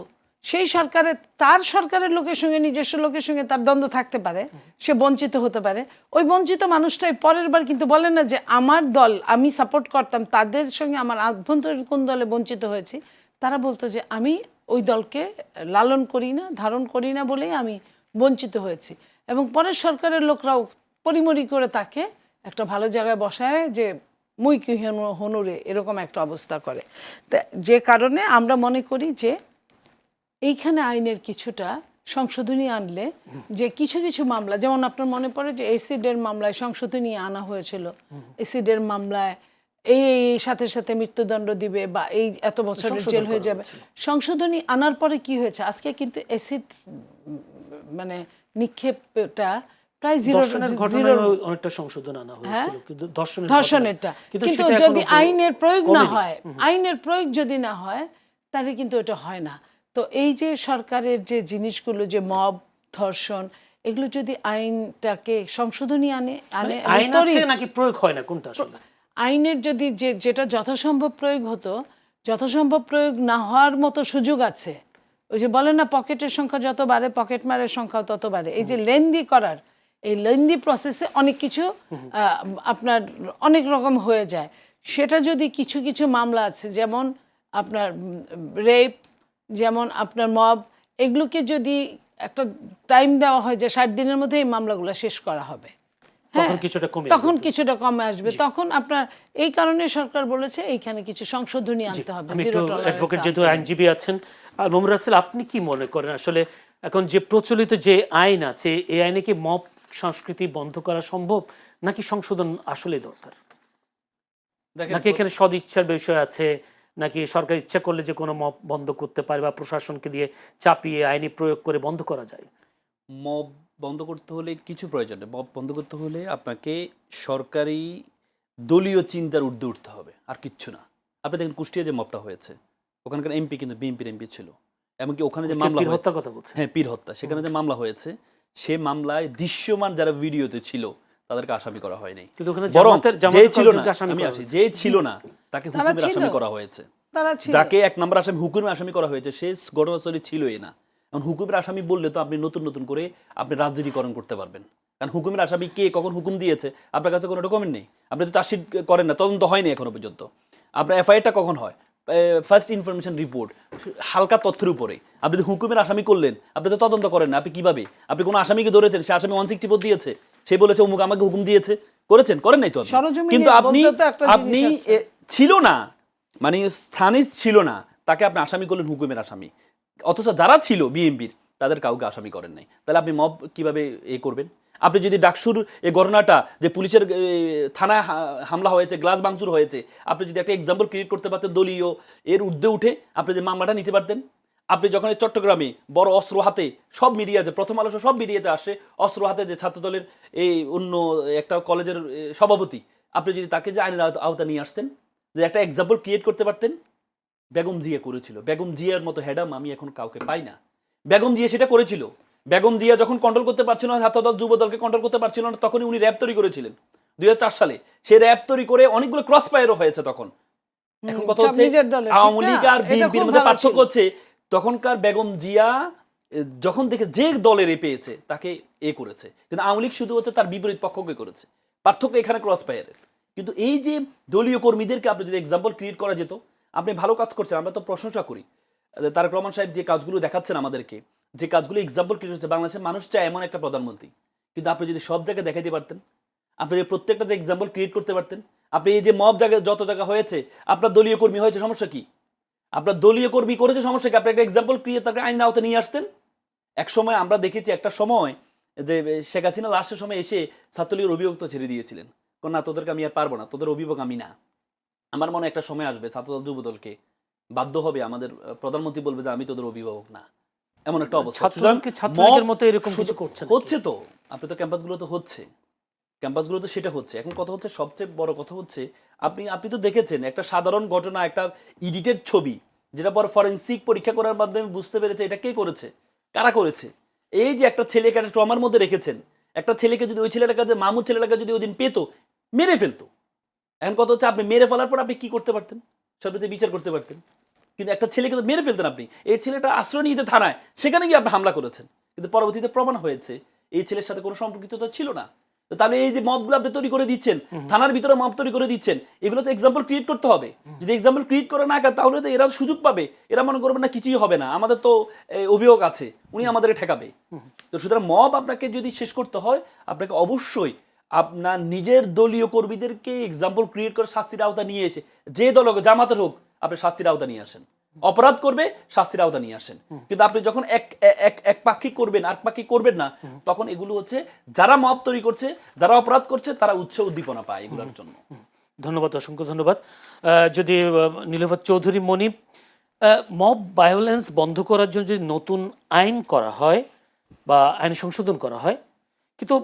সেই সরকারের তার সরকারের লোকের সঙ্গে, নিজস্ব লোকের সঙ্গে তার দ্বন্দ্ব থাকতে পারে, সে বঞ্চিত হতে পারে। ওই বঞ্চিত মানুষটাই পরের বার কিন্তু বলে না যে আমার দল, আমি সাপোর্ট করতাম তাদের সঙ্গে, আমার আভ্যন্তরীণ কোন দলে বঞ্চিত হয়েছি, তারা বলতো যে আমি ওই দলকে লালন করি না, ধারণ করি না বলেই আমি বঞ্চিত হয়েছি। এবং পরের সরকারের লোকরাও পরিমরি করে তাকে একটা ভালো জায়গায় বসায় যে মুই কি হনুরে, এরকম একটা অবস্থা করে। যে কারণে আমরা মনে করি যে এইখানে আইনের কিছুটা সংশোধনী আনলে, যে কিছু কিছু মামলা, যেমন আপনার মনে পড়ে যে এসিডের মামলায় সংশোধনী আনা হয়েছিল, এসিডের মামলায় এই সাথে সাথে মৃত্যুদণ্ড দিবে বা এই এত বছরের জেল হয়ে যাবে। সংশোধনী আনার পরে কি হয়েছে, আজকে কিন্তু অ্যাসিড মানে নিক্ষেপটা প্রায় অনেকটা সংশোধন আনা হয়েছিল, কিন্তু ধর্ষণেরটা কিন্তু যদি আইনের প্রয়োগ না হয়, আইনের প্রয়োগ যদি না হয় তাহলে কিন্তু এটা হয় না। তো এই যে সরকারের যে জিনিসগুলো, যে মব, ধর্ষণ, এগুলো যদি আইনটাকে সংশোধনী আনে আইন আছে নাকি প্রয়োগ হয় না, কোনটা আসলে? আইনের যদি যেটা যথাসম্ভব প্রয়োগ হতো, যথাসম্ভব প্রয়োগ না হওয়ার মতো সুযোগ আছে। ওই যে বলে না, পকেটের সংখ্যা যত বাড়ে পকেট মারের সংখ্যাও তত বাড়ে। এই যে লেন্দি করার, এই লেন্দি প্রসেসে অনেক কিছু আপনার অনেক রকম হয়ে যায়। সেটা যদি কিছু কিছু মামলা আছে, যেমন আপনার রেপ, যেমন আপনার মব, এগুলোকে যদি একটা টাইম দেওয়া হয় যে 60 দিনের মধ্যে এই মামলাগুলো শেষ করা হবে, তখন কিছুটা কমে তখন কিছুটা কমে আসবে। তখন আপনার এই কারণে সরকার বলেছে এইখানে কিছু সংশোধনী আনতে হবে, আমি জিরো একটু টলারেন্স অ্যাডভোকেট যেহেতু আইনজীবী আছেন, আর মোহাম্মদ রাসেল আপনি কি মনে করেন আসলে এখন যে প্রচলিত যে আইন আছে এই আইনে কি মব সংস্কৃতি বন্ধ করা সম্ভব, নাকি সংশোধন আসলে দরকার, দেখেন, নাকি এখানে সদিচ্ছার বিষয় আছে, নাকি সরকার ইচ্ছা করলে যে কোনো মব বন্ধ করতে পারে বা প্রশাসনকে দিয়ে চাপিয়ে আইনি প্রয়োগ করে বন্ধ করা যায়? মব বন্ধ করতে হলে কিছু প্রয়োজন নেই। মব বন্ধ করতে হলে আপনাকে সরকারি দলীয় চিন্তার ঊর্ধ্বে উঠতে হবে, আর কিচ্ছু না। আপনি দেখেন কুষ্টিয়া যে মবটা হয়েছে, ওখানকার এমপি কিন্তু বিএনপির এমপি ছিল। এমনকি ওখানে যে মামলা পীর হয়েছে, হত্যার কথা বলছেন? হ্যাঁ পীর হত্যা, সেখানে যে মামলা হয়েছে সে মামলায় দৃশ্যমান যারা ভিডিওতে ছিল তাদেরকে আসামি করা হয়নি। কিন্তু ওখানে বরং জামাতের যে ছিল না, কয়েকজনকে আসামি আমি করা আসি, হয়েছে। যে ছিল না তাকে হুকুমের ছিল। আসামি করা হয়েছে। তারা ছিল। যাকে 1 নম্বর আসামি হুকুমের আসামি করা হয়েছে সে ঘটনাস্থলে ছিলই না। এখন হুকুমের আসামি বললে তো আপনি নতুন নতুন করে আপনি রাজনীতিকরণ করতে পারবেন, কারণ হুকুমের আসামি কে কখন হুকুম দিয়েছে আপনার কাছে কোনো ডকুমেন্ট নেই। আপনি তো চার্জশিট করেন না, তদন্ত হয়নি এখনো পর্যন্ত। আপনার এফআইআরটা কখন হয়? ফার্স্ট ইনফরমেশন রিপোর্ট, হালকা তথ্যের উপরে। আপনি তো হুকুমের আসামি করলেন, আপনি তো তদন্ত করেন না। আপনি কিভাবে, আপনি কোনো আসামিকে ধরেছেন, সে আসামি 164 দিয়েছে, সে বলেছে অমুক আমাকে হুকুম দিয়েছে, করেছেন? করেন নাই তো আপনি। সরজমিনে কিন্তু আপনি বলতে তো একটা আপনি জিনিস আছে। ছিল না, মানে স্থানে ছিল না, তাকে আপনি আসামি করলেন হুকুমের আসামি। অথচ যারা ছিল বিএনপির তাদের কাউকে আসামি করেন নাই। তাহলে আপনি মব কিভাবে করবেন? আপনি যদি ডাকসুর এই ঘটনাটা যে পুলিশের থানায় হামলা হয়েছে, গ্লাস ভাঙচুর হয়েছে, আপনি যদি একটা এক্সাম্পল ক্রিয়েট করতে পারতেন দলীয় এর ঊর্ধ্বে উঠে, আপনি যে মামলাটা নিতে পারতেন। আপনি যখন এই চট্টগ্রামে বড় অস্ত্র হাতে সব মিডিয়া, যে প্রথম আলো সব মিডিয়াতে আসে, অস্ত্র হাতে যে ছাত্রদলের এই অন্য একটা কলেজের সভাপতি, আপনি যদি তাকে যে আইনের আওতা নিয়ে আসতেন, যে একটা এক্সাম্পল ক্রিয়েট করতে পারতেন। বেগম জিয়া করেছিল, বেগম জিয়ার মতো হ্যাডাম আমি এখন কাউকে পাই না। বেগম জিয়া সেটা করেছিল। বেগম জিয়া যখন কন্ট্রোল করতে পারছিল না, ছাত্রদল যুব দলকে কন্ট্রোল করতে পারছিল না, তখনই উনি র্যাব তৈরি করেছিলেন 2004 সালে। সে র্যাব তৈরি করে অনেকগুলো ক্রস ফায়ারও হয়েছে তখন। এখন কথা সব হচ্ছে নিজের দলের, ঠিক আওয়ামী লীগ না? আর এটা বিএনপির খুব মধ্যে ভালো পার্থক্য ছিল। হচ্ছে তখনকার বেগম জিয়া যখন দেখে যে দলের পেয়েছে তাকে করেছে, কিন্তু আওয়ামী লীগ শুধু হচ্ছে তার বিপরীত পক্ষকে করেছে। পার্থক্য এখানে ক্রস ফায়ারের। কিন্তু এই যে দলীয় কর্মীদেরকে আপনি যদি এক্সাম্পল ক্রিয়েট করা যেত, আপনি ভালো কাজ করছেন, আমরা তো প্রশংসা করি। তারেক রহমান সাহেব যে কাজগুলো দেখাচ্ছেন আমাদেরকে, যে কাজগুলো এক্সাম্পল ক্রিয়েট হচ্ছে, বাংলাদেশের মানুষ চায় এমন একটা প্রধানমন্ত্রী। কিন্তু আপনি যদি সব জায়গায় দেখাইতে পারতেন, আপনি যদি প্রত্যেকটা যে এক্সাম্পল ক্রিয়েট করতে পারতেন, আপনি এই যে মব জায়গায় যত জায়গা হয়েছে, আপনার দলীয় কর্মী হয়েছে, সমস্যা কি? আপনার দলীয় কর্মী করেছে, সমস্যা কি? আপনি একটা এক্সাম্পল ক্রিয়েট তাকে আইন আওতায় নিয়ে আসতেন। এক সময় আমরা দেখেছি, একটা সময় যে শেখ হাসিনা লাস্টের সময় এসে ছাত্রলীগের অভিভাবক ছেড়ে দিয়েছিলেন, না তোদেরকে আমি আর পারবো না, তোদের অভিভাবক আমি না। আমার মনে একটা সময় আসবে ছাত্রদল যুবদলকে বাধ্য হবে, আমাদের প্রধানমন্ত্রী বলবে যে আমি তোদের অভিভাবক না, এমন একটা অবস্থা। ছাত্রলীগের মতো এরকম কিছু করছে নাকি? হচ্ছে তো, আপনি তো ক্যাম্পাসগুলোতে হচ্ছে, ক্যাম্পাসগুলোতে সেটা হচ্ছে। এখন কথা হচ্ছে, সবচেয়ে বড় কথা হচ্ছে, আপনি তো দেখেছেন একটা সাধারণ ঘটনা, একটা এডিটেড ছবি, যেটা পর ফরেনসিক পরীক্ষা করার মাধ্যমে বুঝতে পেরেছে এটা কে করেছে, কারা করেছে। এই যে একটা ছেলেকে একটা ট্রমার মধ্যে রেখেছেন, একটা ছেলেকে যদি ওই ছেলেটার কাছে, মাহমুদ ছেলেটাকে যদি ওই দিন পেতো, মেরে ফেলতো। এখন কথা হচ্ছে, আপনি মেরে ফেলার পর আপনি কি করতে পারতেন? সর্বতে বিচার করতে পারতেন। কিন্তু একটা ছেলেকে তো মেরে ফেলতেন আপনি। এই ছেলেটা আশ্রয় নিয়েছে থানায়, সেখানে গিয়ে আপনি হামলা করেছেন, কিন্তু পরবর্তীতে প্রমাণ হয়েছে এই ছেলের সাথে কোনো সম্পর্কিততা ছিল না। তো তাহলে এই যে মবগুলো আপনি তৈরি করে দিচ্ছেন, থানার ভিতরে মব তৈরি করে দিচ্ছেন, এগুলো তো এক্সাম্পল ক্রিয়েট করতে হবে। যদি এক্সাম্পল ক্রিয়েট করে না করে, তাহলে তো এরা সুযোগ পাবে, এরা মনে করবে না কিছুই হবে না, আমাদের তো অভিযোগ আছে, উনি আমাদেরকে ঠেকাবে। তো সুতরাং মব আপনাকে যদি শেষ করতে হয়, আপনাকে অবশ্যই আপনার নিজের দলীয় কর্মীদেরকে এক্সাম্পল ক্রিয়েট করে শাস্তির আওতা নিয়ে এসে, যে দল হোক, জামাতের হোক, আপনি শাস্তির আওতা নিয়ে আসেন। অপরাধ করবে, শাস্তির আওতা নিয়ে আসেন। কিন্তু আপনি যখন এক পাক্ষিক করবেন, আর পাক্ষিক করবেন না, তখন এগুলো হচ্ছে যারা মব তৈরি করছে, যারা অপরাধ করছে, তারা উৎসাহ উদ্দীপনা পায় এগুলোর জন্য। ধন্যবাদ, অসংখ্য ধন্যবাদ। যদি নীলোফার চৌধুরী মনিব, মব ভায়োলেন্স বন্ধ করার জন্য যদি নতুন আইন করা হয় বা আইন সংশোধন করা হয়, কিন্তু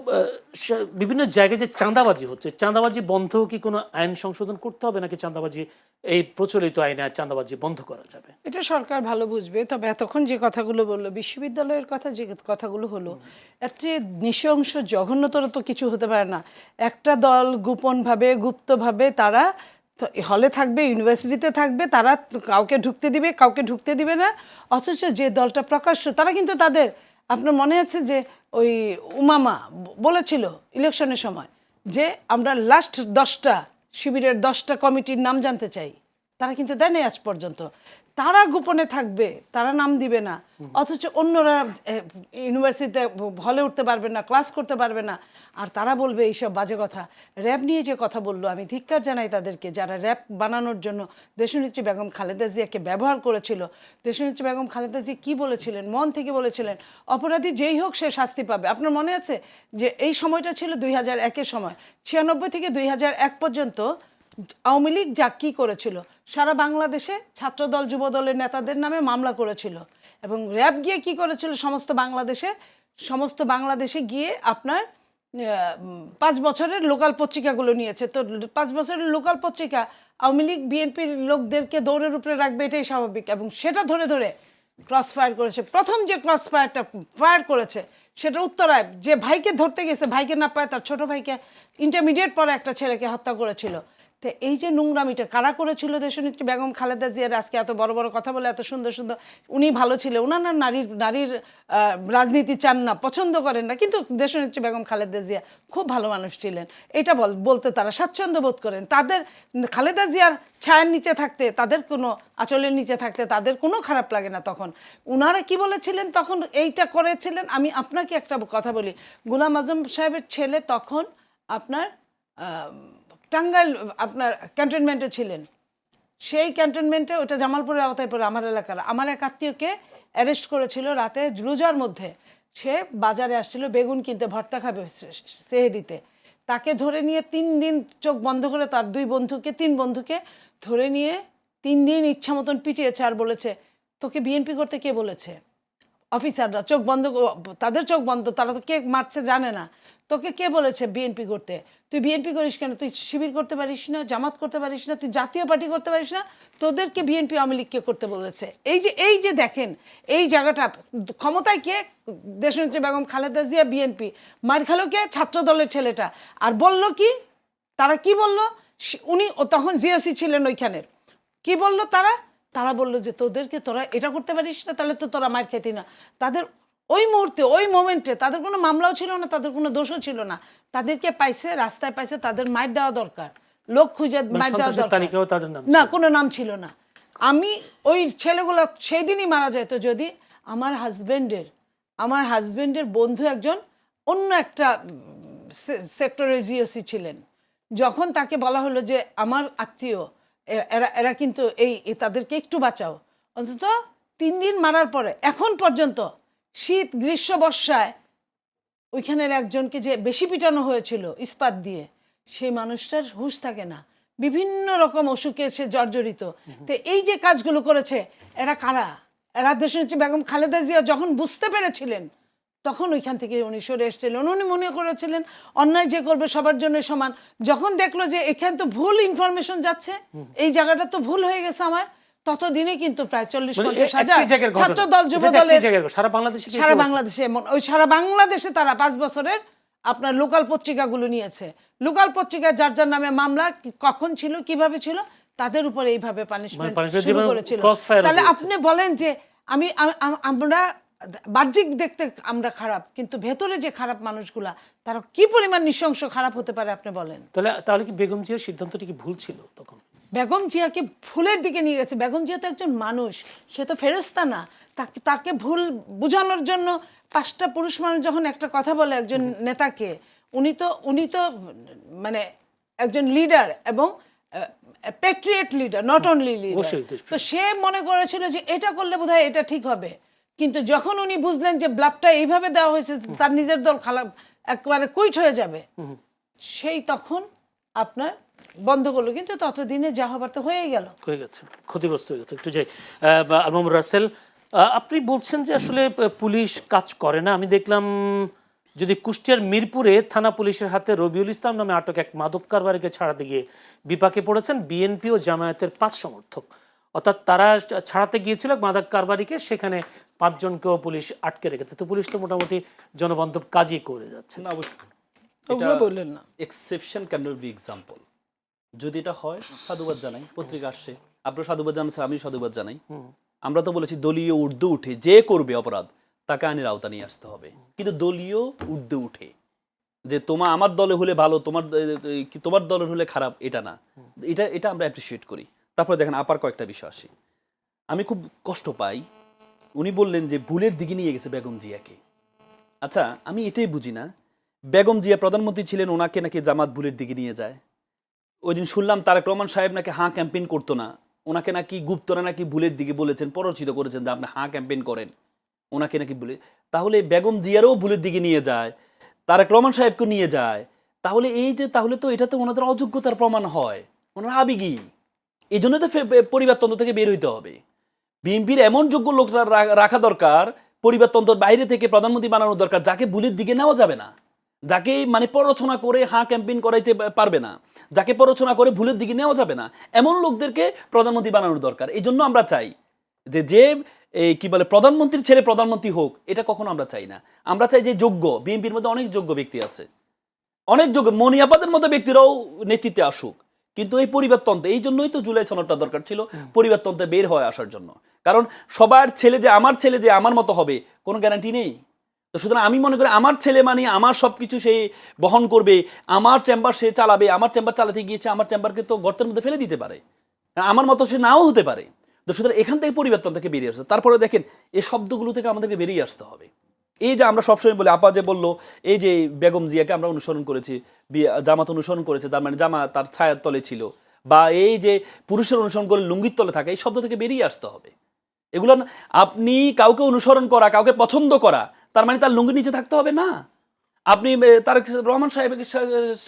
বিভিন্ন জায়গায় যে চাঁদাবাজি হচ্ছে, চাঁদাবাজি বন্ধ কি কোনো আইন সংশোধন করতে হবে, নাকি চাঁদাবাজি এই প্রচলিত আইনে চাঁদাবাজি বন্ধ করা যাবে? এটা সরকার ভালো বুঝবে। তবে এতক্ষণ যে কথাগুলো বললো, বিশ্ববিদ্যালয়ের কথা যে কথাগুলো হলো, এর চেয়ে নৃশংস জঘন্যতর তো কিছু হতে পারে না। একটা দল গোপনভাবে, গুপ্তভাবে তারা হলে থাকবে, ইউনিভার্সিটিতে থাকবে, তারা কাউকে ঢুকতে দিবে, কাউকে ঢুকতে দিবে না। অথচ যে দলটা প্রকাশ্য, তারা কিন্তু তাদের, আপনার মনে আছে যে ওই উমামা বলেছিল ইলেকশনের সময় যে আমরা লাস্ট 10টা শিবিরের 10টা কমিটির নাম জানতে চাই, তারা কিন্তু দেয় নাই আজ পর্যন্ত। তারা গোপনে থাকবে, তারা নাম দিবে না, অথচ অন্যরা ইউনিভার্সিটিতে হলে উঠতে পারবে না, ক্লাস করতে পারবে না, আর তারা বলবে এইসব বাজে কথা। র্যাব নিয়ে যে কথা বললো, আমি ধিক্কার জানাই তাদেরকে যারা র্যাব বানানোর জন্য দেশনেত্রী বেগম খালেদা জিয়াকে ব্যবহার করেছিল। দেশনেত্রী বেগম খালেদা জিয়া কী বলেছিলেন, মন থেকে বলেছিলেন অপরাধী যেই হোক সে শাস্তি পাবে। আপনার মনে আছে যে এই সময়টা ছিল 2001-এর সময়, 96 থেকে 2001 পর্যন্ত আওয়ামী লীগ যা কী করেছিল, সারা বাংলাদেশে ছাত্রদল যুবদলের নেতাদের নামে মামলা করেছিল, এবং র্যাব গিয়ে কি করেছিল সমস্ত বাংলাদেশে গিয়ে আপনার 5 বছরের লোকাল পত্রিকাগুলো নিয়েছে। তো 5 বছরের লোকাল পত্রিকা আওয়ামী লীগ বিএনপির লোকদেরকে দৌড়ের উপরে রাখবে, এটাই স্বাভাবিক, এবং সেটা ধরে ধরে ক্রস ফায়ার করেছে। প্রথম যে ক্রস ফায়ারটা ফায়ার করেছে সেটা উত্তরায়, যে ভাইকে ধরতে গেছে, ভাইকে না পায় তার ছোট ভাইকে, ইন্টারমিডিয়েট পরে একটা ছেলেকে হত্যা করেছিল। তো এই যে নোংরামিটা কারা করেছিল দেশনেত্রী বেগম খালেদা জিয়ার, আজকে এত বড় বড় কথা বলে এত সুন্দর সুন্দর, উনি ভালো ছিলেন, উনার না নারীর রাজনীতি চান না, পছন্দ করেন না, কিন্তু দেশনেত্রী বেগম খালেদা জিয়া খুব ভালো মানুষ ছিলেন, এটা বলতে তারা স্বাচ্ছন্দ্য বোধ করেন। তাদের খালেদা জিয়ার ছায়ার নিচে থাকতে, তাদের কোনো আঁচলের নিচে থাকতে তাদের কোনো খারাপ লাগে না। তখন উনারা কি বলেছিলেন, তখন এইটা করেছিলেন। আমি আপনাকে একটা কথা বলি, গোলাম আজম সাহেবের ছেলে তখন আপনার টাঙ্গাইল আপনার ক্যান্টনমেন্টে ছিলেন, সেই ক্যান্টনমেন্টে, ওটা জামালপুরের আওতায় পড়ে আমার এলাকার, আমার এক আত্মীয়কে অ্যারেস্ট করেছিল রাতে রোজার মধ্যে। সে বাজারে আসছিল বেগুন কিনতে, ভর্তা খাবে সেহেরিতে, তাকে ধরে নিয়ে 3 দিন চোখ বন্ধ করে তার 2 বন্ধুকে 3 বন্ধুকে ধরে নিয়ে 3 দিন ইচ্ছা মতন পিটিয়েছে, আর বলেছে তোকে বিএনপি করতে কে বলেছে। অফিসাররা চোখ বন্ধ, তাদের চোখ বন্ধ, তারা তো কে মারছে জানে না, তোকে কে বলেছে বিএনপি করতে, তুই বিএনপি করিস কেন, তুই শিবির করতে পারিস না, জামাত করতে পারিস না, তুই জাতীয় পার্টি করতে পারিস না, তোদেরকে বিএনপি আওয়ামী লীগকে করতে বলেছে। এই যে দেখেন এই জায়গাটা, ক্ষমতায় কে, দেশনেত্রী বেগম খালেদা জিয়া, বিএনপি, মার খালো কে, ছাত্র দলের ছেলেটা। আর বলল কি, তারা কি বলল, উনি তখন জিওসি ছিলেন ওইখানের, কি বলল তারা বলল যে তোদেরকে, তোরা এটা করতে পারিস না, তাহলে তো তোরা মার খেতি না। তাদের ওই মুহূর্তে, ওই মোমেন্টে তাদের কোনো মামলাও ছিল না, তাদের কোনো দোষও ছিল না, তাদেরকে পাইছে, রাস্তায় পাইছে, তাদের মার দেওয়া দরকার, লোক খুঁজে মার দেওয়া দরকার, না কোনো নাম ছিল না। আমি ওই ছেলেগুলো সেই দিনই মারা যেত যদি আমার হাজবেন্ডের বন্ধু একজন অন্য একটা সেক্টরের জিওসি ছিলেন। যখন তাকে বলা হলো যে আমার আত্মীয় এরা কিন্তু তাদেরকে একটু বাঁচাও, অন্তত 3 দিন মারার পরে এখন পর্যন্ত শীত গ্রীষ্ম বর্ষায় ওইখানের একজনকে যে বেশি পিটানো হয়েছিল ইস্পাত দিয়ে, সেই মানুষটার হুঁশ থাকে না, বিভিন্ন রকম অসুখে সে জর্জরিত। তো এই যে কাজগুলো করেছে এরা কারা, এরা দেশনেত্রী বেগম খালেদা জিয়া যখন বুঝতে পেরেছিলেন তখন ওইখান থেকে উনি সরে এসেছিলেন। উনি মনে করেছিলেন অন্যায় যে করবে সবার জন্য সমান। যখন দেখলো যে এখানে তো ভুল ইনফরমেশন যাচ্ছে, এই জায়গাটা তো ভুল হয়ে গেছে আমার, ততদিনে কিন্তু প্রায় 40-50 হাজার ছাত্র দল যুব দলের সারা বাংলাদেশে তারা 5 বছরের আপনার লোকাল পত্রিকাগুলো নিয়েছে। লোকাল পত্রিকা যার যার নামে মামলা কখন ছিল, কিভাবে ছিল, তাদের উপরে এইভাবে পানিশমেন্ট শুরু করেছিল। তাহলে আপনি বলেন যে আমরা বাহ্যিক দেখতে আমরা খারাপ, কিন্তু ভেতরে যে খারাপ মানুষগুলা তারা কি পরিমাণ নৃশংস খারাপ হতে পারে আপনি বলেন। তাহলে কি বেগম জিয়ার সিদ্ধান্তটি কি ভুল ছিল তখন? বেগম জিয়াকে ভুলের দিকে নিয়ে গেছে। বেগম জিয়া তো একজন মানুষ, সে তো ফেরেশতা না। তাকে ভুল বোঝানোর জন্য 5টা পুরুষ মানুষ যখন একটা কথা বলে একজন নেতাকে, উনি তো মানে একজন লিডার এবং Patriot leader, not only leader. তো সে মনে করেছিল যে এটা করলে বোধহয় এটা ঠিক হবে, কিন্তু যখন উনি বুঝলেন যে ব্লাফটা এইভাবে দেওয়া হয়েছে তার নিজের দল একেবারে কুইট হয়ে যাবে, সেই তখন আপনার বন্ধ করলো। কিন্তু ততদিনে যা হবার তো হয়ে গেছে, ক্ষতিগ্রস্ত হয়ে গেছে। একটু যাই আলমামুর রাসেল, আপনি বলছেন যে আসলে পুলিশ কাজ করে না। আমি দেখলাম যদি কুষ্টিয়ার মিরপুরে থানা পুলিশের হাতে রবিউল ইসলাম নামে আটক এক মাদক কারবারিকে ছাড়াতে গিয়ে বিপাকে পড়েছেন বিএনপি ও জামায়াতের 5 সমর্থক। অর্থাৎ তারা ছাড়াতে গিয়েছিল মাদক কারবারিকে, সেখানে 5 জনকেও পুলিশ আটকে রেখেছে। তো পুলিশ তো মোটামুটি জনবান্ধব কাজই করে যাচ্ছে। না, অবশ্যই ওগুলো বললেন না, exception can not be example. যদি এটা হয় সাধুবাদ জানাই, পত্রিকা আসছে, আপনারা সাধুবাদ জানাচ্ছেন, আমি সাধুবাদ জানাই। আমরা তো বলেছি দলীয় ঊর্ধ্বে উঠে যে করবে অপরাধ তাকে আইনের আওতা নিয়ে আসতে হবে, কিন্তু দলীয় ঊর্ধ্বে উঠে যে আমার দলে হলে ভালো, তোমার দলের হলে খারাপ, এটা না। এটা আমরা অ্যাপ্রিসিয়েট করি। তারপরে দেখেন আপার কয়েকটা বিষয় আসি। আমি খুব কষ্ট পাই, উনি বললেন যে ভুলের দিকে নিয়ে গেছে বেগম জিয়াকে। আচ্ছা, আমি এটাই বুঝি না, বেগম জিয়া প্রধানমন্ত্রী ছিলেন, ওনাকে নাকি জামাত ভুলের দিকে নিয়ে যায়। ওই দিন শুনলাম তারেক রহমান সাহেব নাকি হাঁ ক্যাম্পেইন করতো না, ওনাকে নাকি গুপ্তরা নাকি ভুলের দিকে বলেছেন, প্ররোচিত করেছেন যে আপনি হাঁ ক্যাম্পেইন করেন, ওনাকে নাকি ভুলে। তাহলে বেগম জিয়ারও ভুলের দিকে নিয়ে যায়, তারেক রহমান সাহেবকে নিয়ে যায়, তাহলে এই যে তাহলে তো এটা তো ওনাদের অযোগ্যতার প্রমাণ হয়, ওনারা আবেগী। এই জন্য তো পরিবারতন্ত্র থেকে বের হইতে হবে। বিএনপির এমন যোগ্য লোক রাখা দরকার, পরিবারতন্ত্রের বাইরে থেকে প্রধানমন্ত্রী বানানো দরকার, যাকে ভুলের দিকে নেওয়া যাবে না, যাকে মানে প্ররোচনা করে হাঁ ক্যাম্পেইন করাইতে পারবে না, যাকে প্ররোচনা করে ভুলের দিকে নেওয়া যাবে না, এমন লোকদেরকে প্রধানমন্ত্রী বানানোর দরকার। এই জন্য আমরা চাই যে এই কি বলে প্রধানমন্ত্রীর ছেলে প্রধানমন্ত্রী হোক, এটা কখনো আমরা চাই না। আমরা চাই যে যোগ্য, বিএনপির মধ্যে অনেক যোগ্য ব্যক্তি আছে, অনেক যোগ্য, মনিয়াপাদের মতো ব্যক্তিরাও নেতৃত্বে আসুক, কিন্তু এই পরিবারতন্ত্রে, এই জন্যই তো জুলাই সনদটা দরকার ছিল, পরিবারতন্ত্রে বের হয়ে আসার জন্য। কারণ সবার ছেলে যে আমার মতো হবে কোনো গ্যারান্টি নেই। তো সুতরাং আমি মনে করি আমার ছেলে মানে আমার সব কিছু সে বহন করবে, আমার চেম্বার সে চালাবে, আমার চেম্বার চালাতে গিয়েছে আমার চেম্বারকে তো গর্তের মধ্যে ফেলে দিতে পারে, আমার মতো সে নাও হতে পারে। তো সুতরাং এখান থেকে পরিবর্তন থেকে বেরিয়ে আসতে, তারপরে দেখেন এই শব্দগুলো থেকে আমাদেরকে বেরিয়ে আসতে হবে। এই যে আমরা সবসময় বলি, আপা যে বললো এই যে বেগম জিয়াকে আমরা অনুসরণ করেছি, জামাত অনুসরণ করেছে, তার মানে জামা তার ছায়ার তলে ছিল, বা এই যে পুরুষের অনুসরণ করে লুঙ্গির তলে থাকে, এই শব্দ থেকে বেরিয়ে আসতে হবে। এগুলো আপনি কাউকে অনুসরণ করা, কাউকে পছন্দ করা, তার মানে তার লুঙ্গির নিচে থাকতে হবে না। আপনি তারেক রহমান সাহেবের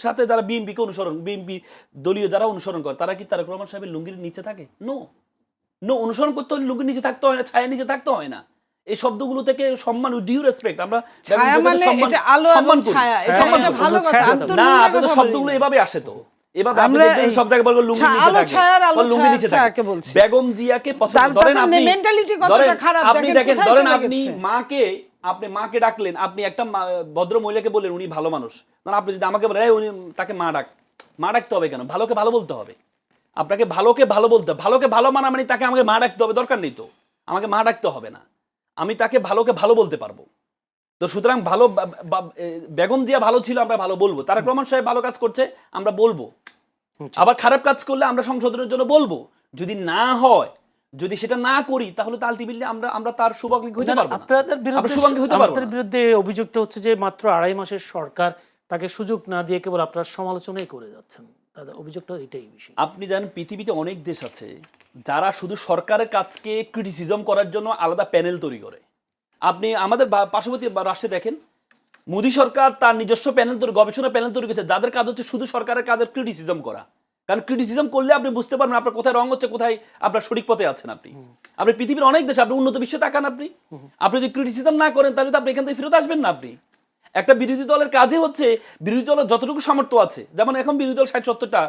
সাথে যারা বিএনপিকে অনুসরণ, বিএনপি দলীয় যারা অনুসরণ করে, তারা কি তারেক রহমান সাহেবের লুঙ্গির নিচে থাকে? নো, অনুসরণ করতে হলে লুঙ্গির নিচে থাকতে হয় না, ছায়ার নিচে থাকতে হয় না। এই শব্দগুলো থেকে সম্মান, ডিউ রেসপেক্ট, আমরা ছায়া মানে এটা আলো এবং ছায়া, এটা ভালো কথা। না, আপনাদের শব্দগুলো এভাবে আসে তো, এভাবে আমরা সব জায়গায় বলবো লুঙ্গি নিচে থাকে, লুঙ্গি নিচে থাকে। বেগম জিয়াকে পছন্দ, ধরেন আপনি মেন্টালিটি কতটা খারাপ, আপনি দেখেন, ধরেন আপনি মাকে ডাকলেন, আপনি একটা ভদ্র মহিলাকে বললেন উনি ভালো মানুষ, মানে আপনি যদি আমাকে বলেন উনি তাকে মা ডাকতে হবে কেন? ভালোকে ভালো বলতে হবে, আপনাকে ভালোকে ভালো বলতে হবে। ভালোকে ভালো মানা মানে তাকে আমাকে মা ডাকতে হবে, দরকার নেই তো, আমাকে মা ডাকতে হবে না, আমি তাকে ভালোকে ভালো বলতে পারবো। তো সুতরাং ভালো, বেগম জিয়া ভালো ছিল, আমরা ভালো বলবো। তারেক রহমান সাহেব ভালো কাজ করছে, আমরা বলবো। আবার খারাপ কাজ করলে আমরা সংশোধনের জন্য বলবো। যদি না হয়, যদি সেটা না করি, তাহলে তো আলটিমেটলি আমরা তার শুভাকাঙ্ক্ষী হতে পারবো না। আপনাদের বিরুদ্ধে অভিযোগটা হচ্ছে যে মাত্র 2.5 মাসের সরকার, তাকে সুযোগ না দিয়ে কেবল আপনারা সমালোচনাই করে যাচ্ছেন, তাদের অভিযোগটা এটাই বিষয়। আপনি জানেন পৃথিবীতে অনেক দেশ আছে যারা শুধু সরকারের কাজকে ক্রিটিসিজম করার জন্য আলাদা প্যানেল তৈরি করে। আপনি আমাদের পার্শ্ববর্তী রাষ্ট্রে দেখেন, মোদী সরকার তার নিজস্ব প্যানেল তৈরি, গবেষণা প্যানেল তৈরি করেছে, যাদের কাজ হচ্ছে শুধু সরকারের কাজের ক্রিটিসিজম করা। কারণ ক্রিটিসিজম করলে আপনি বুঝতে পারবেন আপনার কোথায় রং হচ্ছে, কোথায় আপনার সঠিক পথে আছেন। আপনি পৃথিবীর অনেক দেশে, আপনি উন্নত বিশ্বে তাকান, আপনি যদি ক্রিটিসিজম না করেন, তাহলে তো আপনি এখান থেকে ফেরত আসবেন না। আপনি একটা বিরোধী দলের কাজে হচ্ছে বিরোধী দলের যতটুকু সামর্থ্য আছে, যেমন এখন বিরোধী দল 60-70টা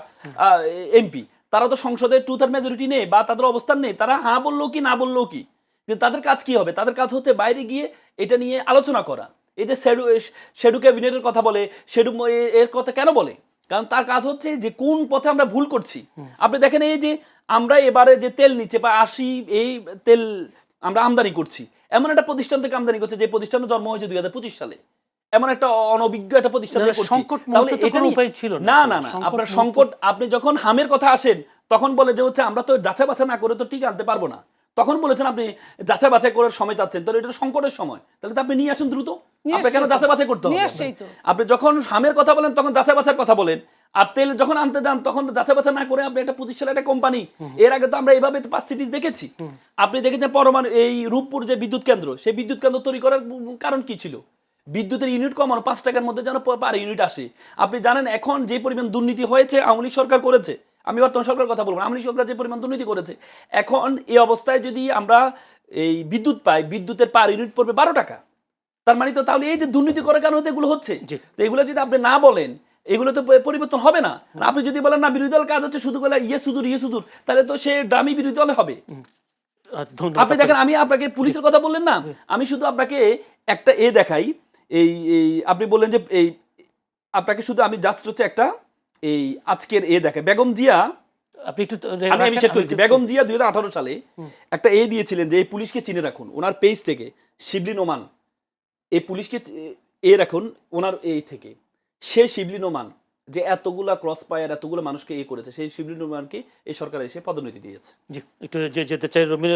এমপি, তারা তো সংসদে 2/3 মেজরিটি নেই, বা তাদের অবস্থান নেই, তারা হ্যাঁ বললো কি না বললো কি, কিন্তু তাদের কাজ কি হবে? তাদের কাজ হচ্ছে বাইরে গিয়ে এটা নিয়ে আলোচনা করা। এই যে শেডু ক্যাবিনেটের কথা বলে, শেডু এর কথা কেন বলে? কারণ তার কাজ হচ্ছে যে কোন পথে আমরা ভুল করছি। আপনি দেখেন এই যে আমরা এবারে যে তেল নিচ্ছে, বা 80 এই তেল আমরা আমদানি করছি, এমন একটা প্রতিষ্ঠান থেকে আমদানি করছে যে প্রতিষ্ঠানের জন্ম হয়েছে 2025 সালে, এমন একটা অনভিজ্ঞ একটা প্রতিষ্ঠান থেকে করছি। তাহলে এটা উপায় ছিল না। আপনার সংকট, আপনি যখন হামের কথা আসেন তখন বলে যে হচ্ছে আমরা তো যাচাই বাছাই না করে তো ঠিক আনতে পারবো না। তখন বলেছেন আপনি যাচাই বাছাই করার সময় চাচ্ছেন, তাহলে এটা সংকটের সময়, তাহলে তো আপনি নিয়ে আসুন দ্রুত। আপনি কেন যাচাই বাছাই করতে হবে? আপনি যখন হামের কথা বলেন তখন যাচাই বাছাইয়ের কথা বলেন, আর তেল যখন আনতে যান তখন যাচাই বাছাই না করে আপনি একটা প্রতিষ্ঠান, একটা কোম্পানি, এর আগে তো আমরা এইভাবে 5 সিটিজ দেখেছি। আপনি দেখেছেন পরমাণু এই রূপপুর যে বিদ্যুৎ কেন্দ্র, সেই বিদ্যুৎ কেন্দ্র তৈরি করার কারণ কি ছিল? বিদ্যুতের ইউনিট কমানো, 5 টাকার মধ্যে যেন পার ইউনিট আসে। আপনি জানেন এখন যে পরিমাণ দুর্নীতি হয়েছে, আওয়ামী লীগ সরকার করেছে, আমি বর্তমান সরকারের কথা বলবো, আওয়ামী লীগ সরকার যে পরিমাণ দুর্নীতি করেছে, এখন এই অবস্থায় যদি আমরা এই বিদ্যুৎ পাই, বিদ্যুতের পার ইউনিট পড়বে 12 টাকা। তার মানে তো তাহলে এই যে দুর্নীতি করার কারণে এগুলো হচ্ছে, তো এগুলো যদি আপনি না বলেন, এগুলো তো পরিবর্তন হবে না। আপনি যদি বলেন না বিরোধী দল কাজ হচ্ছে শুধু বলে ইয়ে সুদূর, তাহলে তো সে দামি বিরোধী দলে হবে। আপনি দেখেন, আমি আপনাকে পুলিশের কথা বললেন না, আমি শুধু আপনাকে একটা দেখাই। এই আপনি বললেন যে এই আপনাকে শুধু আমি জাস্ট হচ্ছে একটা এই আজকের দেখাই। বেগম জিয়া, আপনি একটু আমি শেষ করেছি। বেগম জিয়া 2018 সালে একটা দিয়েছিলেন যে এই পুলিশকে চিনে রাখুন, ওনার পেজ থেকে। শিবলিন ওমান, এই পুলিশকে রাখুন ওনার থেকে, সে শিবলিন ওমান যে এতগুলা ক্রস ফায়ার এতগুলো মানুষকে করেছে, সেই শিবলি নুরমানকে এই সরকার এসে পদোন্নতি দিয়েছে। জি, একটু যেতে চাই রমির,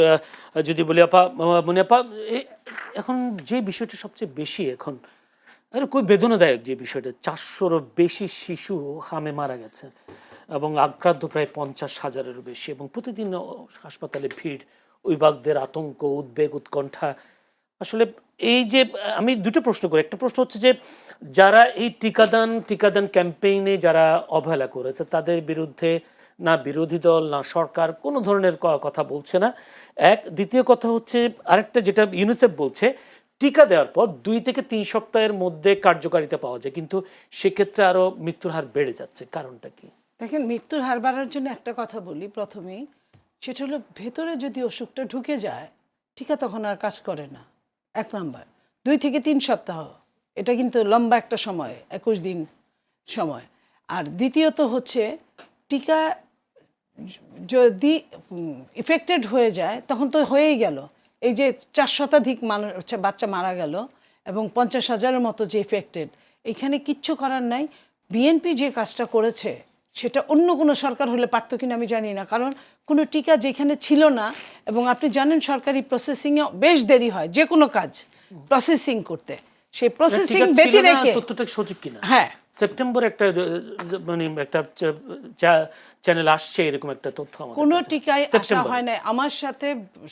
যদি বলি আপা, মনি আপা, এখন যে বিষয়টা সবচেয়ে বেশি এখন খুব বেদনাদায়ক, যে বিষয়টা 400-রও বেশি শিশু হামে মারা গেছে এবং আক্রান্ত প্রায় 50,000-এরও বেশি, এবং প্রতিদিন হাসপাতালে ভিড়, অভিভাবকদের আতঙ্ক, উদ্বেগ, উৎকণ্ঠা। আসলে এই যে আমি দুটো প্রশ্ন করি, একটা প্রশ্ন হচ্ছে যে যারা এই টিকাদান ক্যাম্পেইনে যারা অবহেলা করেছে তাদের বিরুদ্ধে না বিরোধী দল না সরকার কোনো ধরনের কথা বলছে না, এক। দ্বিতীয় কথা হচ্ছে আরেকটা, যেটা ইউনিসেফ বলছে, টিকা দেওয়ার পর 2 থেকে 3 সপ্তাহের মধ্যে কার্যকারিতা পাওয়া যায়, কিন্তু সেক্ষেত্রে আরো মৃত্যুর হার বেড়ে যাচ্ছে। কারণটা কি? দেখেন, মৃত্যুর হার বাড়ার জন্য একটা কথা বলি প্রথমেই, সেটা হলো ভেতরে যদি অসুখটা ঢুকে যায় টিকা তখন আর কাজ করে না, 1 নাম্বার। 2 থেকে 3 সপ্তাহ, এটা কিন্তু লম্বা একটা সময়, 21 দিন সময়। আর দ্বিতীয়ত হচ্ছে টিকা যদি ইফেক্টেড হয়ে যায় তখন তো হয়েই গেল। এই যে 4 শতাধিক মানুষ বাচ্চা মারা গেল এবং 50,000-এর মতো যে ইফেক্টেড, এখানে কিচ্ছু করার নাই। বিএনপি যে কাজটা করেছে সেটা অন্য কোনো সরকার হলে পারত কিনা আমি জানি না, কারণ কোনো টিকা যেখানে ছিল না, এবং আপনি জানেন সরকারি প্রসেসিংয়ে বেশ দেরি হয় যে কোনো কাজ প্রসেসিং করতে, সেই প্রসেসিং ব্যতি রেখে। তথ্যটা সঠিক কিনা? হ্যাঁ, সেপ্টেম্বরে একটা মানে একটা চ্যানেল আসছে এরকম একটা তথ্য আমাদের কোনো কাছে। টিকায় আসা সেপ্টেম্বরে। হয় নাই। আমার সাথে